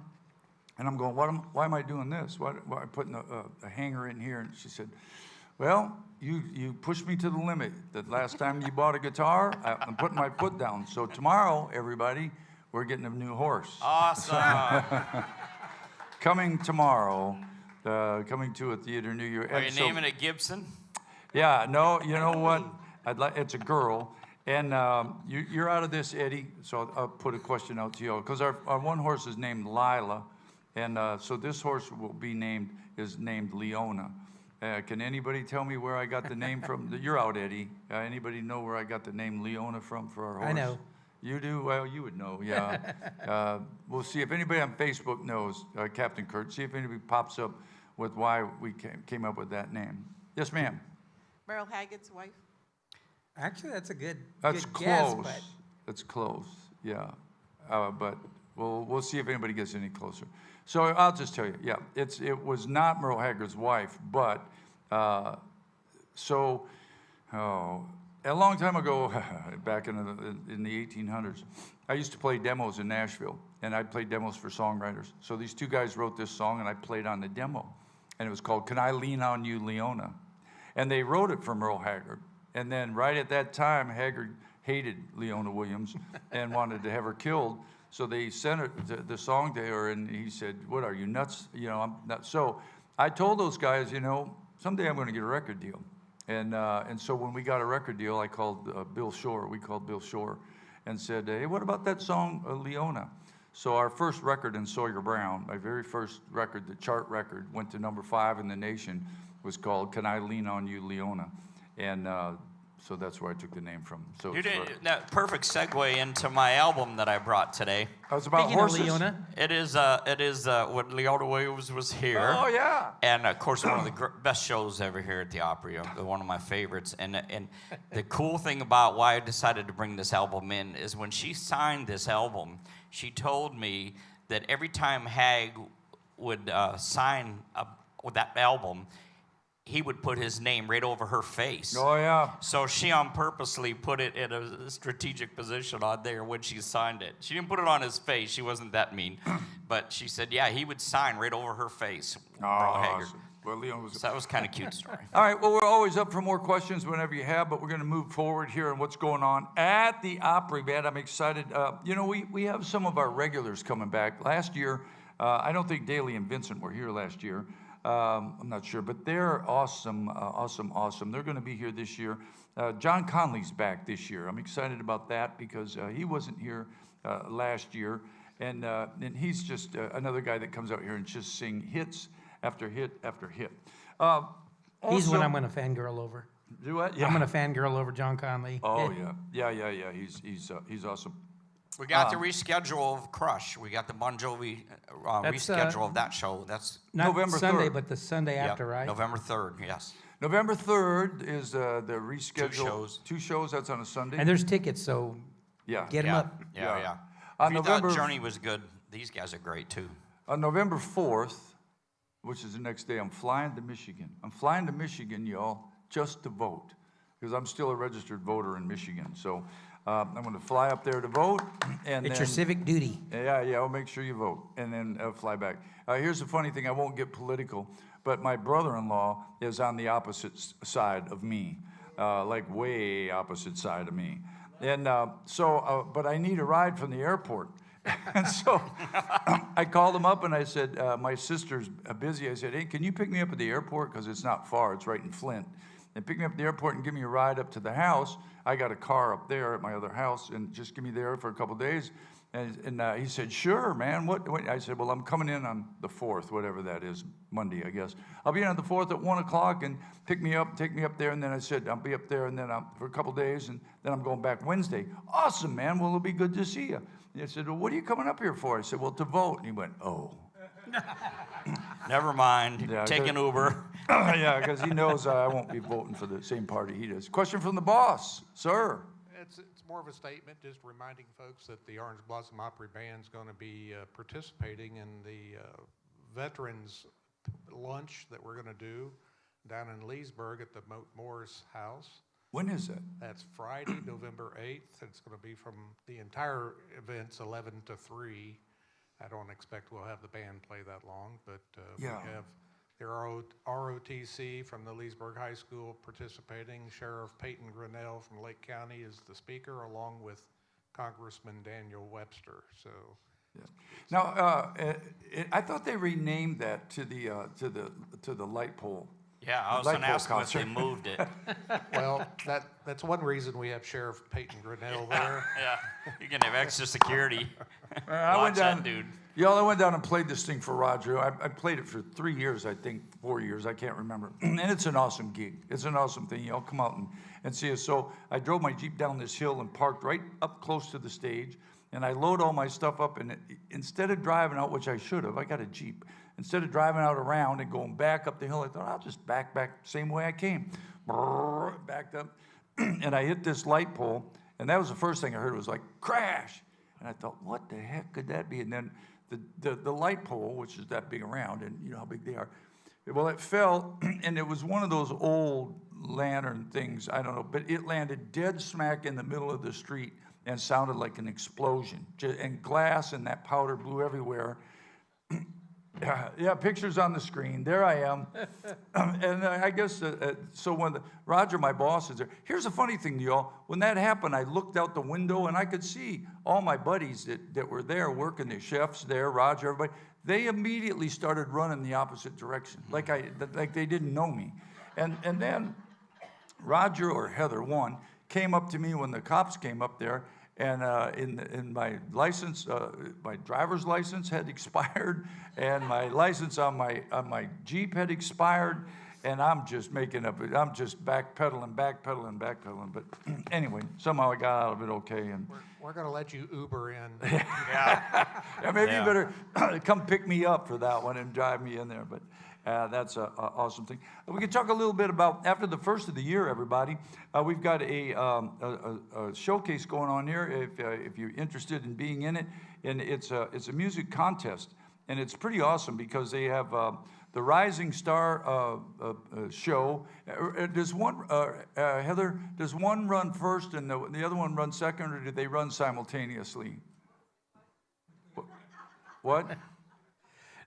Speaker 1: And I'm going, why am I doing this? Why am I putting a hanger in here? And she said, well, you pushed me to the limit. The last time you bought a guitar, I'm putting my foot down. So tomorrow, everybody, we're getting a new horse.
Speaker 4: Awesome.
Speaker 1: Coming tomorrow, coming to a theater near you.
Speaker 4: Are you naming it Gibson?
Speaker 1: Yeah, no, you know what? It's a girl. And you're out of this, Eddie, so I'll put a question out to you. Because our one horse is named Lila. And so this horse is named Leona. Can anybody tell me where I got the name from? You're out, Eddie. Anybody know where I got the name Leona from for our horse?
Speaker 2: I know.
Speaker 1: You do? Well, you would know, yeah. We'll see if anybody on Facebook knows, Captain Kurt. See if anybody pops up with why we came up with that name. Yes, ma'am.
Speaker 12: Merle Haggard's wife.
Speaker 2: Actually, that's a good
Speaker 1: That's
Speaker 2: good
Speaker 1: close.
Speaker 2: guess, but
Speaker 1: That's close, yeah. But we'll see if anybody gets any closer. So I'll just tell you, yeah, it was not Merle Haggard's wife, but a long time ago, back in the 1800s, I used to play demos in Nashville, and I played demos for songwriters. So these 2 guys wrote this song, and I played on the demo, and it was called "Can I Lean on You, Leona?" And they wrote it for Merle Haggard, and then right at that time, Haggard hated Leona Williams and wanted to have her killed. So they sent the song to her, and he said, "What are you, nuts? You know, I'm nuts." So I told those guys, you know, someday I'm going to get a record deal. And so when we got a record deal, I called Bill Shore. We called Bill Shore and said, "Hey, what about that song, Leona?" So our first record in Sawyer Brown, my very first record, the chart record, went to number 5 in the nation, was called "Can I Lean on You, Leona?" And so that's where I took the name from. So
Speaker 4: You did that perfect segue into my album that I brought today.
Speaker 1: I was about
Speaker 2: speaking
Speaker 1: horses.
Speaker 2: of Leona,
Speaker 4: It is when Leona Williams was here.
Speaker 1: Oh yeah.
Speaker 4: And of course, one of the best shows ever here at the Opry, one of my favorites. And the cool thing about why I decided to bring this album in is when she signed this album, she told me that every time Hag would sign that album, he would put his name right over her face.
Speaker 1: Oh yeah.
Speaker 4: So she on purposely put it in a strategic position on there when she signed it. She didn't put it on his face. She wasn't that mean. But she said, yeah, he would sign right over her face. Merle Haggard.
Speaker 1: Awesome. Well, Leon was.
Speaker 4: So that was kind of cute story.
Speaker 1: All right, well, we're always up for more questions whenever you have, but we're going to move forward here on what's going on at the Opry Band. I'm excited. You know, we have some of our regulars coming back. Last year, I don't think Daly and Vincent were here last year. I'm not sure, but they're awesome, awesome. They're going to be here this year. John Conley's back this year. I'm excited about that because he wasn't here last year. And he's just another guy that comes out here and just sing hits after hit after hit.
Speaker 2: he's one I'm going to fangirl over.
Speaker 1: Do what? Yeah.
Speaker 2: I'm going to fangirl over John Conley.
Speaker 1: Oh yeah. He's awesome.
Speaker 4: We got the reschedule of Crush. We got the Bon Jovi
Speaker 2: That's,
Speaker 4: reschedule of that show. That's
Speaker 2: Not
Speaker 1: November
Speaker 2: Sunday,
Speaker 1: 3rd.
Speaker 2: but the Sunday
Speaker 4: yep,
Speaker 2: after, right?
Speaker 4: November 3rd, yes.
Speaker 1: November 3rd is the reschedule.
Speaker 4: shows.
Speaker 1: 2 shows, that's on a Sunday.
Speaker 2: And there's tickets, so
Speaker 1: yeah.
Speaker 2: get them
Speaker 4: Yeah,
Speaker 2: up.
Speaker 4: yeah.
Speaker 1: On
Speaker 4: If you
Speaker 1: November,
Speaker 4: thought Journey was good, these guys are great too.
Speaker 1: on November 4th, which is the next day, I'm flying to Michigan. I'm flying to Michigan, y'all, just to vote, because I'm still a registered voter in Michigan. So I'm going to fly up there to vote. And
Speaker 2: It's
Speaker 1: then,
Speaker 2: your civic duty.
Speaker 1: Yeah, I'll make sure you vote, and then fly back. Here's the funny thing, I won't get political, but my brother-in-law is on the opposite side of me, like way opposite side of me. And but I need a ride from the airport. And so I called him up and I said, my sister's busy. I said, hey, can you pick me up at the airport? Because it's not far, it's right in Flint. And pick me up at the airport and give me a ride up to the house. I got a car up there at my other house, and just give me there for a couple of days. And he said, sure, man. What? I said, well, I'm coming in on the 4th, whatever that is, Monday, I guess. I'll be in on the 4th at 1 o'clock and pick me up, take me up there. And then I said, I'll be up there and then for a couple of days, and then I'm going back Wednesday. Awesome, man. Well, it'll be good to see you. And he said, well, what are you coming up here for? I said, well, to vote. And he went, oh.
Speaker 4: Never mind.
Speaker 1: Yeah,
Speaker 4: Take an Uber.
Speaker 1: Yeah, because he knows I won't be voting for the same party he does. Question from the boss, sir.
Speaker 13: It's more of a statement, just reminding folks that the Orange Blossom Opry Band's going to be participating in the veterans lunch that we're going to do down in Leesburg at the Moore's house.
Speaker 1: When is that?
Speaker 13: That's Friday, November 8th. It's going to be from the entire event's 11 to 3. I don't expect we'll have the band play that long, but we have the ROTC from the Leesburg High School participating. Sheriff Peyton Grinnell from Lake County is the speaker, along with Congressman Daniel Webster. So,
Speaker 1: Now, I thought they renamed that to the light pole.
Speaker 4: Yeah, I was going to ask if they moved it.
Speaker 13: well, that's one reason we have Sheriff Peyton Grinnell there.
Speaker 4: Yeah, you can have extra security.
Speaker 1: I went
Speaker 4: Watch
Speaker 1: down,
Speaker 4: that dude.
Speaker 1: Y'all, I went down and played this thing for Roger. I played it for 3 years, I think, 4 years, I can't remember. And it's an awesome gig. It's an awesome thing. Y'all come out and see us. So I drove my Jeep down this hill and parked right up close to the stage. And I load all my stuff up. And instead of driving out, which I should have, I got a Jeep. Instead of driving out around and going back up the hill, I thought, I'll just back same way I came. Brrr, backed up. And I hit this light pole. And that was the first thing I heard, was like, crash. And I thought, what the heck could that be? And then the light pole, which is that big around, and you know how big they are, well, it fell, and it was one of those old lantern things, I don't know, but it landed dead smack in the middle of the street and sounded like an explosion. And glass and that powder blew everywhere. Yeah, pictures on the screen. There I am. And I guess, so when Roger, my boss, is there. Here's the funny thing, y'all. When that happened, I looked out the window, and I could see all my buddies that were there working, the chefs there, Roger, everybody. They immediately started running the opposite direction, like they didn't know me. And then Roger or Heather, one, came up to me when the cops came up there, and in my license, my driver's license had expired, and my license on my Jeep had expired, and I'm just making up. I'm just backpedaling. But anyway, somehow I got out of it okay. And
Speaker 13: we're going to let you Uber in.
Speaker 1: yeah, maybe you better come pick me up for that one and drive me in there. But that's an awesome thing. We can talk a little bit about, after the first of the year, everybody, we've got a showcase going on here if you're interested in being in it. And it's a music contest. And it's pretty awesome because they have the Rising Star show. Does one, Heather, does one run first and the other one run second, or do they run simultaneously? What?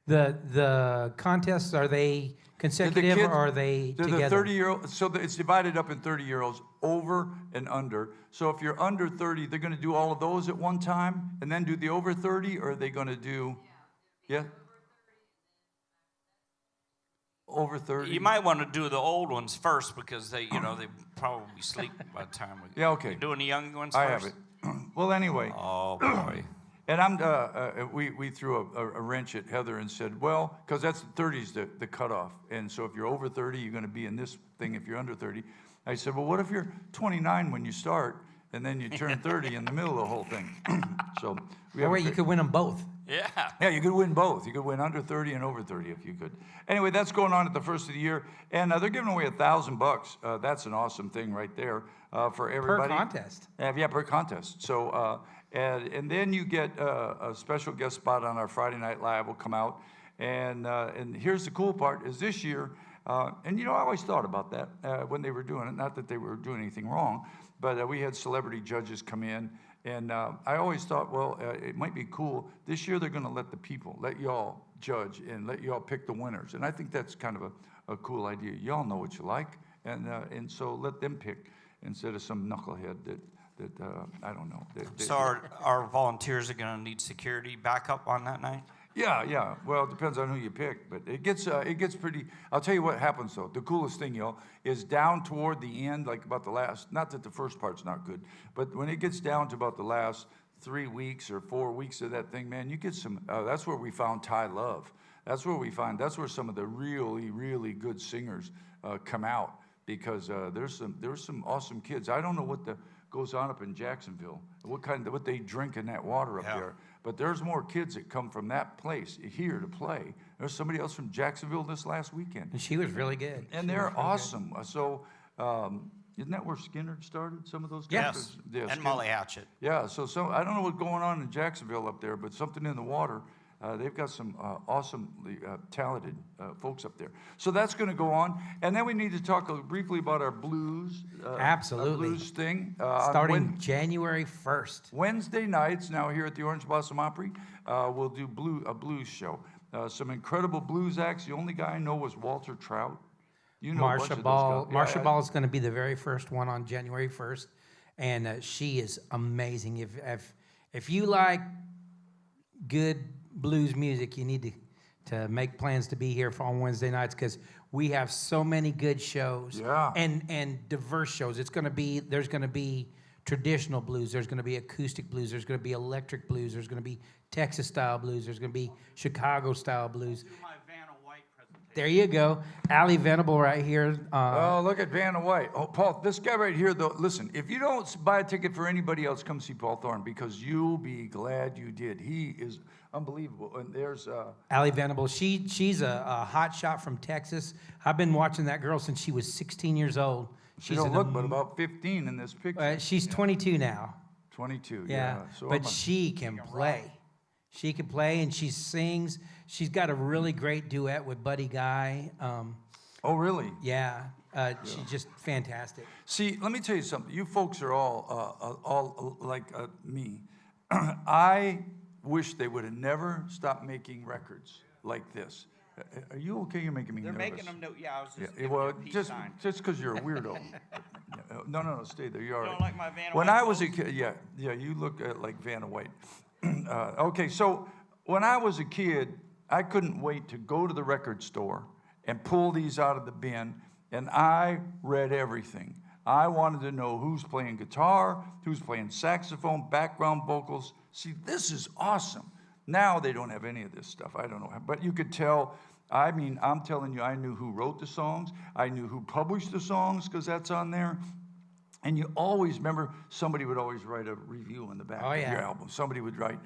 Speaker 2: The contests, are they consecutive or are they together?
Speaker 1: They're the 30-year-old, so it's divided up in 30-year-olds, over and under. So if you're under 30, they're going to do all of those at one time and then do the over 30, or are they going to do, yeah? Over 30?
Speaker 4: You might want to do the old ones first because they probably sleep by the time we.
Speaker 1: Yeah, okay.
Speaker 4: You doing the young ones
Speaker 1: I
Speaker 4: first?
Speaker 1: have it. Well, anyway.
Speaker 4: Oh boy.
Speaker 1: And we threw a wrench at Heather and said, well, because that's 30's the cutoff. And so if you're over 30, you're going to be in this thing if you're under 30. I said, well, what if you're 29 when you start and then you turn 30 in the middle of the whole thing. So we
Speaker 2: Oh,
Speaker 1: have
Speaker 2: wait, you could win them both.
Speaker 4: Yeah.
Speaker 1: Yeah, you could win both. You could win under 30 and over 30 if you could. Anyway, that's going on at the first of the year, and they're giving away $1,000. That's an awesome thing right there for everybody.
Speaker 2: Per contest.
Speaker 1: Yeah, per contest. So, and then you get a special guest spot on our Friday Night Live will come out, and here's the cool part: is this year, and I always thought about that when they were doing it. Not that they were doing anything wrong, but we had celebrity judges come in. And I always thought, well, it might be cool. This year they're going to let y'all judge and let y'all pick the winners. And I think that's kind of a cool idea. Y'all know what you like, and so let them pick instead of some knucklehead that I don't know.
Speaker 4: So our volunteers are going to need security backup on that night?
Speaker 1: Yeah. Well, it depends on who you pick, but it gets pretty. I'll tell you what happens though. The coolest thing, is down toward the end, like about the last. Not that the first part's not good, but when it gets down to about the last 3 weeks or 4 weeks of that thing, man, you get some. That's where we found Ty Love. That's where some of the really, really good singers come out because there's some awesome kids. I don't know what goes on up in Jacksonville. What they drink in that water up there. But there's more kids that come from that place here to play. There's somebody else from Jacksonville this last weekend.
Speaker 2: And she was really good.
Speaker 1: And they're awesome. So isn't that where Skinner started, some of those guys?
Speaker 4: Yes, and Molly Hatchet.
Speaker 1: Yeah, so I don't know what's going on in Jacksonville up there, but something in the water. They've got some awesomely talented folks up there. So that's going to go on. And then we need to talk briefly about our blues.
Speaker 2: Absolutely.
Speaker 1: Our blues thing.
Speaker 2: Starting January 1st.
Speaker 1: Wednesday nights, now here at the Orange Blossom Opry, we'll do a blues show. Some incredible blues acts. The only guy I know was Walter Trout. You know
Speaker 2: Marsha Ball. Marsha Ball is going to be the very first one on January 1st. And she is amazing. If you like good blues music, you need to make plans to be here on Wednesday nights because we have so many good shows and diverse shows. There's going to be traditional blues, there's going to be acoustic blues, there's going to be electric blues, there's going to be Texas style blues, there's going to be Chicago style blues. There you go. Allie Venable right here.
Speaker 1: Oh, look at Vanna White. Oh, Paul, this guy right here, though, listen, if you don't buy a ticket for anybody else, come see Paul Thorne because you'll be glad you did. He is unbelievable. And there's
Speaker 2: Allie Venable. She's a hot shot from Texas. I've been watching that girl since she was 16 years old.
Speaker 1: She don't look but about 15 in this picture.
Speaker 2: She's 22 now.
Speaker 1: 22,
Speaker 2: yeah.
Speaker 1: So
Speaker 2: but she can play. She can play and she sings. She's got a really great duet with Buddy Guy.
Speaker 1: Oh, really?
Speaker 2: Yeah. She's just fantastic.
Speaker 1: See, let me tell you something. You folks are all like me. I wish they would have never stopped making records like this. Are you okay? You're making me nervous.
Speaker 4: They're making them. I was just giving
Speaker 1: well,
Speaker 4: a peace sign.
Speaker 1: just because you're a weirdo. No, stay there. You're all right.
Speaker 4: You don't like my Vanna
Speaker 1: When
Speaker 4: White
Speaker 1: I was a
Speaker 4: clothes?
Speaker 1: kid, yeah, you look like Vanna White. Okay, so when I was a kid, I couldn't wait to go to the record store and pull these out of the bin, and I read everything. I wanted to know who's playing guitar, who's playing saxophone, background vocals. See, this is awesome. Now they don't have any of this stuff. I don't know. But you could tell, I mean, I'm telling you, I knew who wrote the songs. I knew who published the songs because that's on there. And you always remember somebody would always write a review on the back of your album. Somebody would write,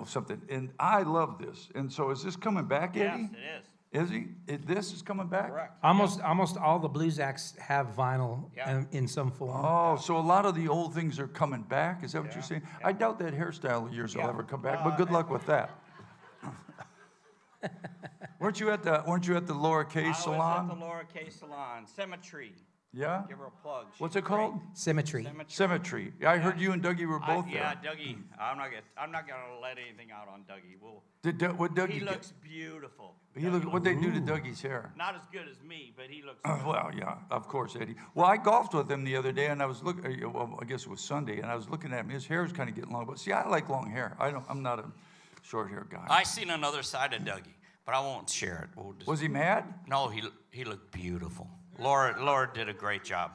Speaker 1: something. And I love this. And so is this coming back, Eddie?
Speaker 4: Yes, it is.
Speaker 1: Is he? This is coming back?
Speaker 4: Correct.
Speaker 2: Almost all the blues acts have vinyl in some form.
Speaker 1: Oh, so a lot of the old things are coming back? Is that what you're saying? I doubt that hairstyle of yours will ever come back, but good luck with that. Weren't you at the Laura K salon?
Speaker 4: I was at the Laura K salon. Symmetry.
Speaker 1: Yeah?
Speaker 4: Give her a plug.
Speaker 1: What's it called?
Speaker 2: Symmetry.
Speaker 1: Symmetry. Yeah, I heard you and Dougie were both there.
Speaker 4: Yeah, Dougie. I'm not gonna let anything out on Dougie.
Speaker 1: What Dougie?
Speaker 4: He looks beautiful.
Speaker 1: What'd they do to Dougie's hair?
Speaker 4: Not as good as me, but he looks.
Speaker 1: Well, yeah, of course, Eddie. Well, I golfed with him the other day, and I was looking. Well, I guess it was Sunday, and I was looking at him. His hair was kind of getting long, but see, I like long hair. I'm not a short hair guy.
Speaker 4: I seen another side of Dougie, but I won't share it.
Speaker 1: Was he mad?
Speaker 4: No, he looked beautiful. Laura did a great job.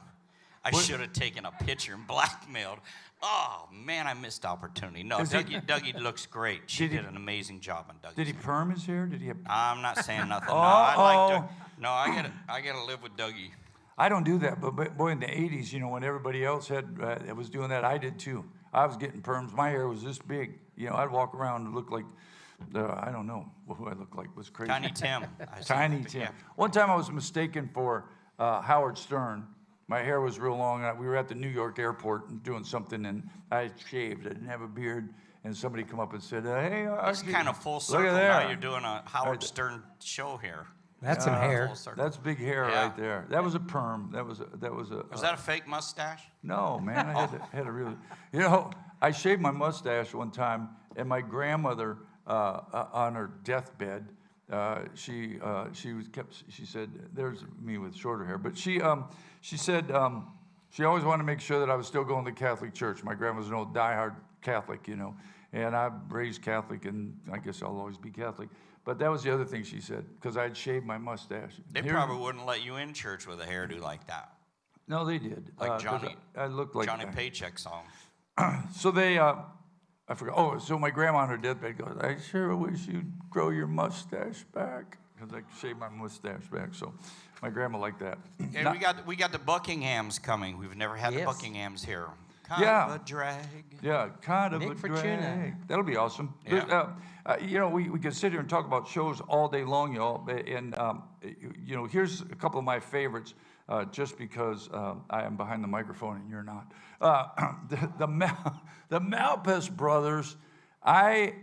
Speaker 4: I should have taken a picture and blackmailed. Oh, man, I missed opportunity. No, Dougie looks great. She did an amazing job on Dougie.
Speaker 1: Did he perm his hair? Did he have...
Speaker 4: I'm not saying nothing. No, I like Dougie. No, I gotta live with Dougie.
Speaker 1: I don't do that, but boy, in the 80s, you know, when everybody else was doing that, I did too. I was getting perms. My hair was this big. You know, I'd walk around and look like, I don't know who I looked like. It was crazy.
Speaker 4: Tiny Tim.
Speaker 1: Tiny Tim.
Speaker 4: Yeah.
Speaker 1: One time I was mistaken for Howard Stern. My hair was real long. We were at the New York airport doing something, and I shaved. I didn't have a beard. And somebody come up and said, "Hey,
Speaker 4: it's kind of full
Speaker 1: look
Speaker 4: circle
Speaker 1: at there.
Speaker 4: now. You're doing a Howard Stern show here.
Speaker 2: That's some hair.
Speaker 4: Full circle.
Speaker 1: That's big hair
Speaker 4: Yeah.
Speaker 1: right there. That was a perm. That was a.
Speaker 4: Was that a fake mustache?
Speaker 1: No, man. I had a really. You know, I shaved my mustache one time, and my grandmother, on her deathbed, she said, "There's me with shorter hair," but she said she always wanted to make sure that I was still going to the Catholic Church. My grandma was an old diehard Catholic, you know, and I'm raised Catholic, and I guess I'll always be Catholic. But that was the other thing she said, because I'd shaved my mustache.
Speaker 4: They probably wouldn't let you in church with a hairdo like that.
Speaker 1: No, they did.
Speaker 4: Like Johnny.
Speaker 1: I looked like
Speaker 4: Johnny Paycheck song.
Speaker 1: So they, I forgot. Oh, so my grandma on her deathbed goes, "I sure wish you'd grow your mustache back," because I shaved my mustache back. So my grandma liked that.
Speaker 4: And we got the Buckinghams coming. We've never had the Buckinghams here. Kind of a drag.
Speaker 1: Yeah, kind of
Speaker 2: Nick
Speaker 1: a
Speaker 2: Fortuna.
Speaker 1: drag. That'll be awesome.
Speaker 4: Yeah.
Speaker 1: You know, we could sit here and talk about shows all day long, y'all. And, you know, here's a couple of my favorites, just because I am behind the microphone and you're not. The Malpass brothers, I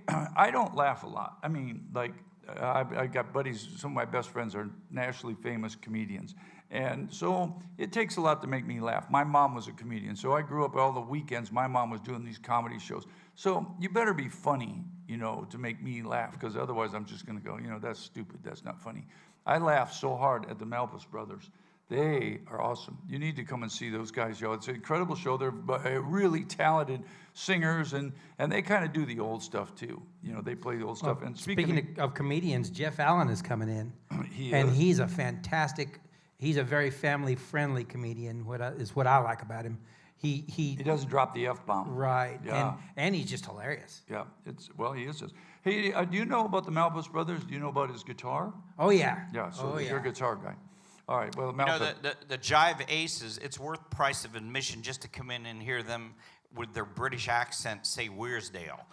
Speaker 1: don't laugh a lot. I mean, like, I got buddies, some of my best friends are nationally famous comedians. And so it takes a lot to make me laugh. My mom was a comedian, so I grew up all the weekends. My mom was doing these comedy shows. So you better be funny, you know, to make me laugh, because otherwise I'm just going to go, you know, that's stupid. That's not funny. I laugh so hard at the Malpass brothers. They are awesome. You need to come and see those guys, y'all. It's an incredible show. They're really talented singers, and they kind of do the old stuff too. You know, they play the old stuff. And
Speaker 2: Speaking of comedians, Jeff Allen is coming in, and he's a fantastic. He's a very family-friendly comedian. Is what I like about him. He
Speaker 1: doesn't drop the F-bomb.
Speaker 2: Right.
Speaker 1: Yeah.
Speaker 2: And he's just hilarious.
Speaker 1: Yeah. He is. Hey, do you know about the Malpass brothers? Do you know about his guitar?
Speaker 2: Oh yeah.
Speaker 1: Yeah. So you're a guitar guy. All right. Well,
Speaker 4: You know, the Jive Aces. It's worth price of admission just to come in and hear them with their British accent say Wearsdale.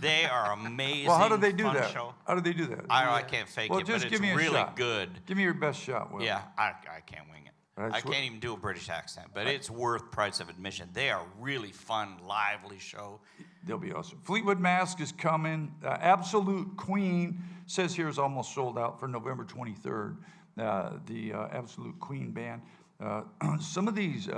Speaker 4: They are amazing.
Speaker 1: Well, how do they do
Speaker 4: fun
Speaker 1: that?
Speaker 4: Show.
Speaker 1: How do they do that?
Speaker 4: I can't fake it,
Speaker 1: just
Speaker 4: but
Speaker 1: give me
Speaker 4: it's
Speaker 1: a
Speaker 4: really
Speaker 1: shot.
Speaker 4: good.
Speaker 1: Give me your best shot, Will.
Speaker 4: Yeah, I can't wing it.
Speaker 1: That's
Speaker 4: I can't even do a British accent, but it's worth price of admission. They are really fun, lively show.
Speaker 1: They'll be awesome. Fleetwood Mac is coming. Absolute Queen says here is almost sold out for November 23rd. The Absolute Queen band. Some of these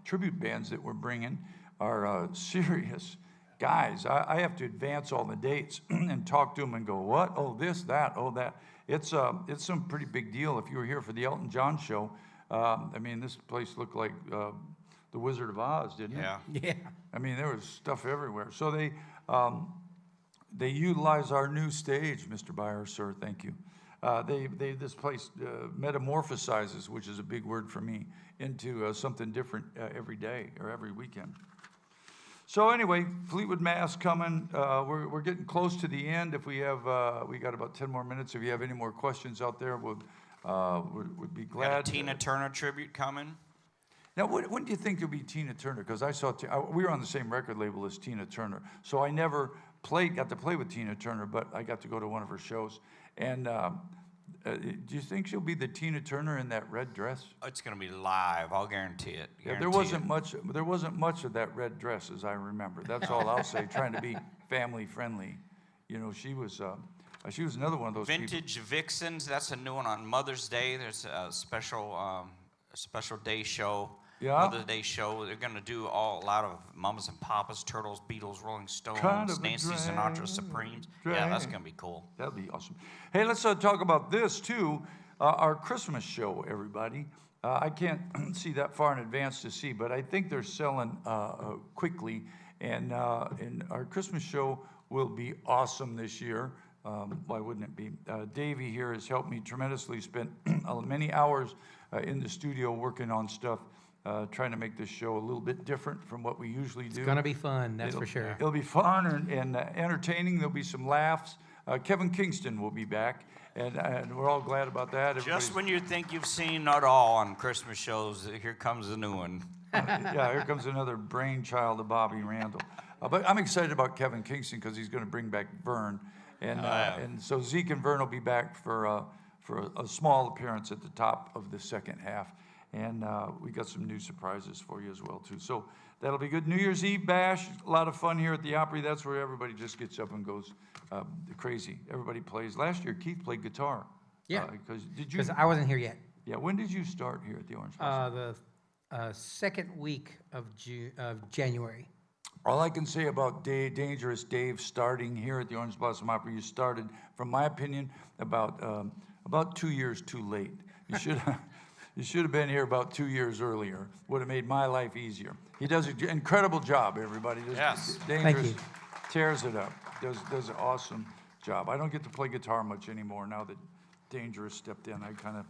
Speaker 1: tribute bands that we're bringing are serious guys. I have to advance all the dates and talk to them and go, what? Oh, this, that, oh, that. It's some pretty big deal. If you were here for the Elton John show, I mean, this place looked like the Wizard of Oz, didn't it?
Speaker 2: Yeah.
Speaker 1: I mean, there was stuff everywhere. So they utilize our new stage, Mr. Byers, sir. Thank you. This place metamorphosizes, which is a big word for me, into something different every day or every weekend. So anyway, Fleetwood Mac coming. We're getting close to the end. If we have, we got about 10 more minutes. If you have any more questions out there, we'd be glad.
Speaker 4: Got a Tina Turner tribute coming.
Speaker 1: Now, when do you think there'll be Tina Turner? Because I saw we were on the same record label as Tina Turner, so I never got to play with Tina Turner, but I got to go to one of her shows. And do you think she'll be the Tina Turner in that red dress?
Speaker 4: It's going to be live. I'll guarantee it.
Speaker 1: Yeah, there wasn't much of that red dress as I remember. That's all I'll say. Trying to be family friendly, you know, she was another one of those
Speaker 4: Vintage
Speaker 1: people.
Speaker 4: Vixens. That's a new one on Mother's Day. There's a special day show.
Speaker 1: Yeah.
Speaker 4: Mother's Day show. They're going to do a lot of Mamas and Papas, Turtles, Beatles, Rolling Stones,
Speaker 1: Kind of a
Speaker 4: Nancy Sinatra, Supremes. Yeah, that's going to be cool.
Speaker 1: That'll be awesome. Hey, let's talk about this too. Our Christmas show, everybody. I can't see that far in advance to see, but I think they're selling quickly. And our Christmas show will be awesome this year. Why wouldn't it be? Davey here has helped me tremendously. Spent many hours in the studio working on stuff, trying to make this show a little bit different from what we usually do.
Speaker 2: It's going to be fun, that's for sure.
Speaker 1: It'll be fun and entertaining. There'll be some laughs. Kevin Kingston will be back, and we're all glad about that.
Speaker 4: Just when you think you've seen it all on Christmas shows, here comes a new one.
Speaker 1: Yeah, here comes another brainchild of Bobby Randall. But I'm excited about Kevin Kingston because he's going to bring back Vern, and so Zeke and Vern will be back for a small appearance at the top of the second half, and we got some new surprises for you as well too. So that'll be good. New Year's Eve bash, a lot of fun here at the Opry. That's where everybody just gets up and goes crazy. Everybody plays. Last year, Keith played guitar.
Speaker 2: Yeah.
Speaker 1: Because
Speaker 2: I wasn't here yet.
Speaker 1: Yeah. When did you start here at the Orange Blossom?
Speaker 2: The second week of January.
Speaker 1: All I can say about Dangerous Dave starting here at the Orange Blossom Opera, you started, from my opinion, about 2 years too late. You should have been here about 2 years earlier. Would have made my life easier. He does an incredible job, everybody.
Speaker 4: Yes.
Speaker 1: Dangerous
Speaker 2: Thank you.
Speaker 1: tears it up. Does an awesome job. I don't get to play guitar much anymore now that Dangerous stepped in. I kind of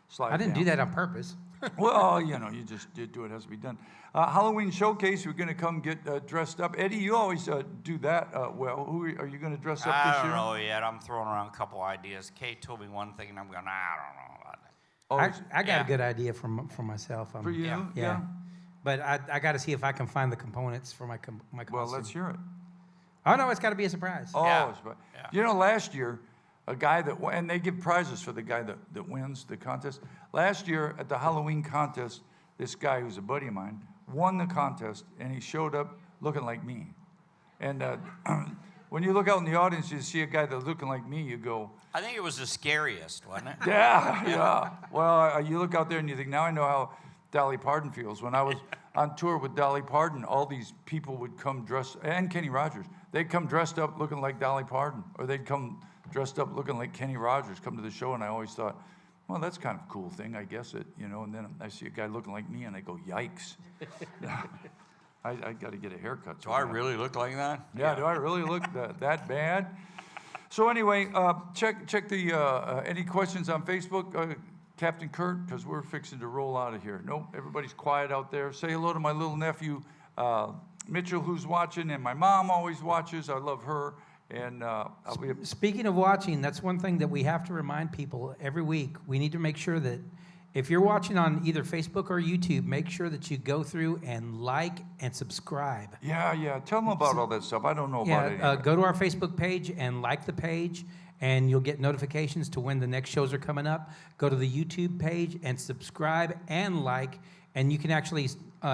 Speaker 1: slide
Speaker 2: I didn't
Speaker 1: down.
Speaker 2: do that on purpose.
Speaker 1: Well, you just did do it. Has to be done. Halloween showcase. We're going to come get dressed up. Eddie, you always do that well. Who are you going to dress up this year?
Speaker 4: I don't know yet. I'm throwing around a couple ideas. Kate told me one thing, and I'm going, I don't know about that.
Speaker 1: Oh,
Speaker 2: I got a good idea for myself.
Speaker 1: For you?
Speaker 2: Yeah. But I got to see if I can find the components for my costume.
Speaker 1: Well, let's hear it.
Speaker 2: Oh, no, it's got to be a surprise.
Speaker 1: Oh,
Speaker 4: Yeah.
Speaker 1: yeah. You know, last year, a guy and they give prizes for the guy that wins the contest. Last year at the Halloween contest, this guy who's a buddy of mine won the contest, and he showed up looking like me. And when you look out in the audience, you see a guy that's looking like me, you go,
Speaker 4: I think it was the scariest, wasn't it?
Speaker 1: yeah. Well, you look out there and you think, now I know how Dolly Parton feels. When I was on tour with Dolly Parton, all these people would come dressed, and Kenny Rogers, they'd come dressed up looking like Dolly Parton, or they'd come dressed up looking like Kenny Rogers, come to the show, and I always thought, well, that's kind of a cool thing, I guess and then I see a guy looking like me, and I go, yikes. I got to get a haircut.
Speaker 4: Do I really look like that?
Speaker 1: Yeah, do I really look that bad? So anyway, check the, any questions on Facebook, Captain Kurt, because we're fixing to roll out of here. Nope, everybody's quiet out there. Say hello to my little nephew, Mitchell, who's watching, and my mom always watches. I love her. And
Speaker 2: Speaking of watching, that's one thing that we have to remind people every week. We need to make sure that if you're watching on either Facebook or YouTube, make sure that you go through and like and subscribe.
Speaker 1: Yeah. Tell them about all that stuff. I don't know about it.
Speaker 2: Go to our Facebook page and like the page, and you'll get notifications to when the next shows are coming up. Go to the YouTube page and subscribe and like, and you can actually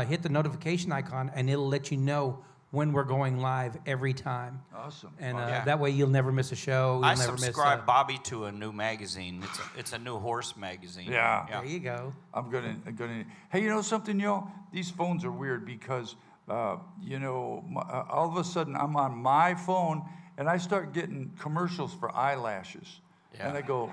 Speaker 2: hit the notification icon, and it'll let you know when we're going live every time.
Speaker 1: Awesome.
Speaker 2: And that way you'll never miss a show. You'll
Speaker 4: I
Speaker 2: never
Speaker 4: subscribed Bobby to a new magazine. It's a new horse magazine.
Speaker 1: Yeah.
Speaker 2: There you go.
Speaker 1: I'm gonna. Hey, you know something, y'all? These phones are weird because, all of a sudden I'm on my phone and I start getting commercials for eyelashes, and I go,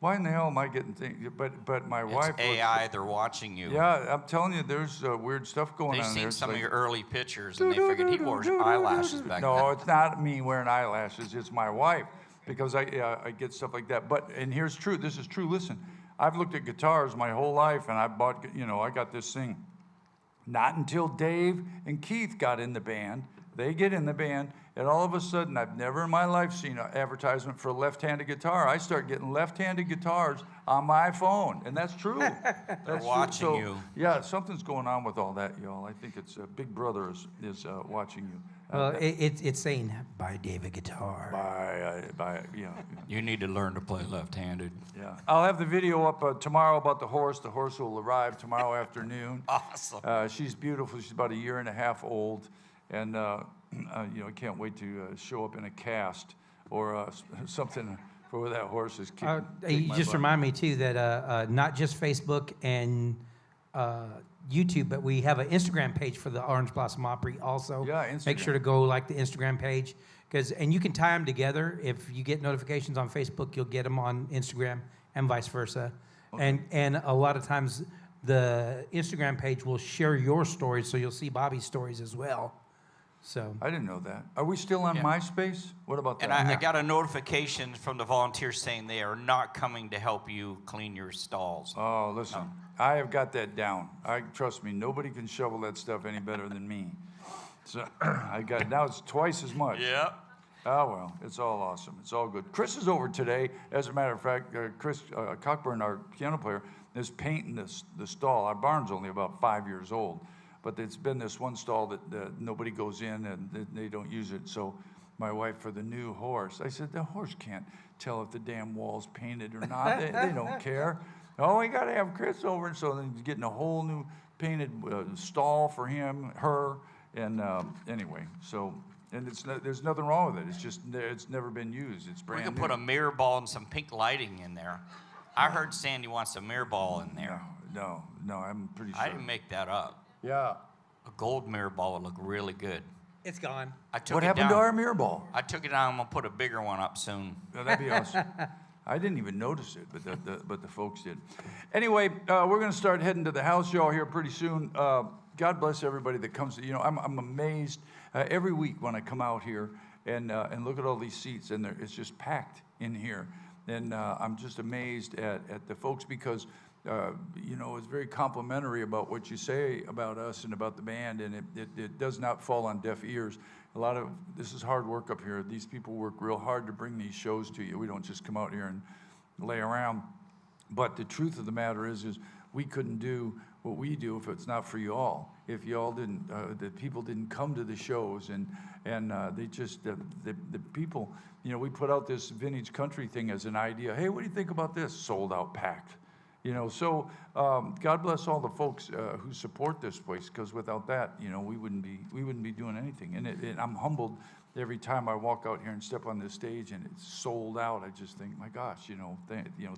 Speaker 1: why in the hell am I getting things? But my wife.
Speaker 4: It's AI. They're watching you.
Speaker 1: Yeah, I'm telling you, there's weird stuff going
Speaker 4: They've
Speaker 1: on there.
Speaker 4: seen
Speaker 1: It's
Speaker 4: some
Speaker 1: like,
Speaker 4: of your early pictures, and they figured he wore eyelashes back then.
Speaker 1: No, it's not me wearing eyelashes. It's my wife, because I get stuff like that. And here's true. This is true. Listen, I've looked at guitars my whole life, and I bought. I got this thing. Not until Dave and Keith got in the band. They get in the band, and all of a sudden, I've never in my life seen an advertisement for a left-handed guitar. I start getting left-handed guitars on my phone, and that's true.
Speaker 4: They're watching you.
Speaker 1: Yeah, something's going on with all that, y'all. I think it's Big Brother is watching you.
Speaker 2: Well, it's saying, buy Dave a guitar.
Speaker 4: You need to learn to play left-handed.
Speaker 1: Yeah. I'll have the video up tomorrow about the horse. The horse will arrive tomorrow afternoon.
Speaker 4: Awesome.
Speaker 1: She's beautiful. She's about 1.5 years old. And, I can't wait to show up in a cast or something for where that horse is kicking.
Speaker 2: You just remind me, too, that not just Facebook and YouTube, but we have an Instagram page for the Orange Blossom Opry also.
Speaker 1: Yeah, Instagram.
Speaker 2: Make sure to go like the Instagram page. And you can tie them together. If you get notifications on Facebook, you'll get them on Instagram and vice versa. Okay. And a lot of times the Instagram page will share your stories, so you'll see Bobby's stories as well. So
Speaker 1: I didn't know that. Are we still on MySpace? What about that?
Speaker 4: And I got a notification from the volunteers saying they are not coming to help you clean your stalls.
Speaker 1: Oh, listen, I have got that down. Trust me, nobody can shovel that stuff any better than me. So I got it. Now it's twice as much.
Speaker 4: Yeah.
Speaker 1: Oh, well, it's all awesome. It's all good. Chris is over today. As a matter of fact, Chris Cockburn, our piano player, is painting the stall. Our barn's only about 5 years old, but it's been this one stall that nobody goes in and they don't use it. So my wife, for the new horse, I said, the horse can't tell if the damn wall's painted or not. They don't care. Oh, we got to have Chris over. And so then he's getting a whole new painted stall for him, her, and anyway, so... And there's nothing wrong with it. It's just it's never been used. It's brand new.
Speaker 4: We could put a mirror ball and some pink lighting in there. I heard Sandy wants a mirror ball in there.
Speaker 1: No, I'm pretty sure.
Speaker 4: I didn't make that up.
Speaker 1: Yeah.
Speaker 4: A gold mirror ball would look really good.
Speaker 2: It's gone.
Speaker 1: What happened to our mirror ball?
Speaker 4: I took it down. I'm gonna put a bigger one up soon.
Speaker 1: Yeah, that'd be awesome. I didn't even notice it, but the folks did. Anyway, we're going to start heading to the house show here pretty soon. God bless everybody that comes. You know, I'm amazed every week when I come out here and look at all these seats, and it's just packed in here. And I'm just amazed at the folks because, you know, it's very complimentary about what you say about us and about the band, and it does not fall on deaf ears. This is hard work up here. These people work real hard to bring these shows to you. We don't just come out here and lay around. But the truth of the matter is we couldn't do what we do if it's not for you all. If you all didn't, the people didn't come to the shows, and they just the people. You know, we put out this vintage country thing as an idea. Hey, what do you think about this? Sold out, packed. You know, so God bless all the folks who support this place, because without that, you know, we wouldn't be doing anything. And I'm humbled every time I walk out here and step on this stage and it's sold out. I just think, my gosh,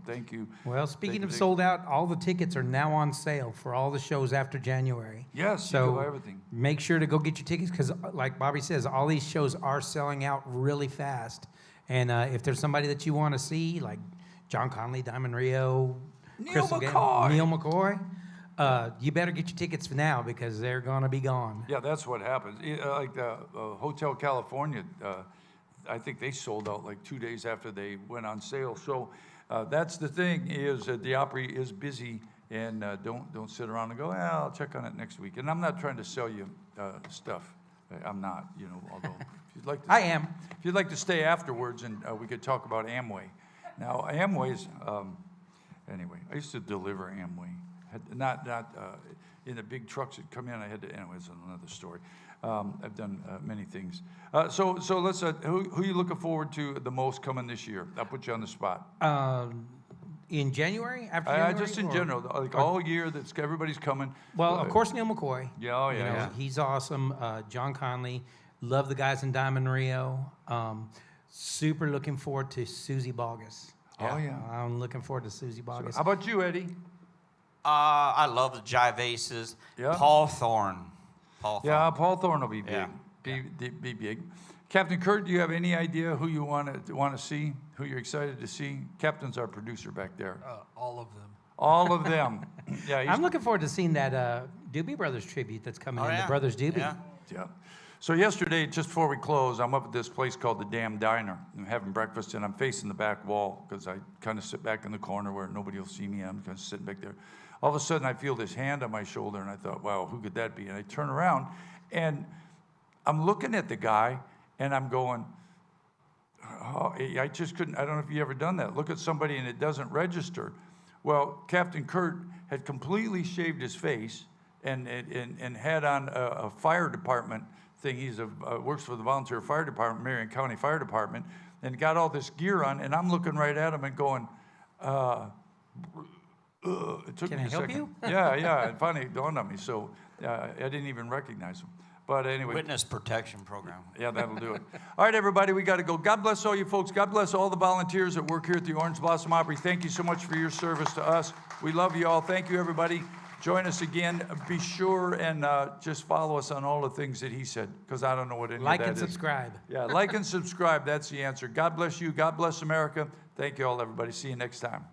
Speaker 1: thank you.
Speaker 2: Well, speaking of sold out, all the tickets are now on sale for all the shows after January.
Speaker 1: Yes,
Speaker 2: so
Speaker 1: you can buy everything.
Speaker 2: Make sure to go get your tickets because, like Bobby says, all these shows are selling out really fast. And if there's somebody that you want to see, like John Conley, Diamond Rio,
Speaker 1: Neil McCoy,
Speaker 2: you better get your tickets now because they're going to be gone.
Speaker 1: Yeah, that's what happens. Like the Hotel California, I think they sold out like 2 days after they went on sale. So that's the thing is that the Opry is busy, and don't sit around and go, I'll check on it next week. And I'm not trying to sell you stuff. I'm not, although if you'd like to.
Speaker 2: I am.
Speaker 1: If you'd like to stay afterwards, and we could talk about Amway. Now, Amway's, anyway, I used to deliver Amway. Not in the big trucks that come in. I had to. Anyway, it's another story. I've done many things. So let's. Who are you looking forward to the most coming this year? I'll put you on the spot.
Speaker 2: In January, after January,
Speaker 1: just in general, like all year. Everybody's coming.
Speaker 2: Well, of course, Neil McCoy.
Speaker 1: Yeah, yeah.
Speaker 2: He's awesome. John Conley. Love the guys in Diamond Rio. Super looking forward to Susie Bogus.
Speaker 1: Oh yeah.
Speaker 2: I'm looking forward to Susie Bogus.
Speaker 1: How about you, Eddie?
Speaker 4: I love the Jive Aces.
Speaker 1: Yeah.
Speaker 4: Paul Thorne.
Speaker 1: Yeah, Paul Thorne will be big.
Speaker 4: Yeah.
Speaker 1: Be big. Captain Kurt, do you have any idea who you want to see? Who you're excited to see? Captain's our producer back there.
Speaker 5: All of them.
Speaker 1: All of them. Yeah.
Speaker 2: I'm looking forward to seeing that Doobie Brothers tribute that's coming in. The Brothers Doobie.
Speaker 1: Yeah. So yesterday, just before we close, I'm up at this place called the Damn Diner. I'm having breakfast, and I'm facing the back wall because I kind of sit back in the corner where nobody will see me. I'm kind of sitting back there. All of a sudden, I feel this hand on my shoulder, and I thought, wow, who could that be? And I turn around, and I'm looking at the guy, and I'm going, oh, I just couldn't. I don't know if you ever done that. Look at somebody, and it doesn't register. Well, Captain Kurt had completely shaved his face and had on a fire department thing. He's works for the volunteer fire department, Marion County Fire Department, and got all this gear on. And I'm looking right at him and going, it took
Speaker 2: Can
Speaker 1: me
Speaker 2: I
Speaker 1: a
Speaker 2: help
Speaker 1: second.
Speaker 2: you?
Speaker 1: Yeah. And finally it dawned on me. So I didn't even recognize him. But anyway.
Speaker 4: Witness protection program.
Speaker 1: Yeah, that'll do it. All right, everybody, we got to go. God bless all you folks. God bless all the volunteers that work here at the Orange Blossom Opry. Thank you so much for your service to us. We love you all. Thank you, everybody. Join us again. Be sure and just follow us on all the things that he said, because I don't know what any of that is.
Speaker 2: Like and subscribe.
Speaker 1: Yeah, like and subscribe. That's the answer. God bless you. God bless America. Thank you all, everybody. See you next time.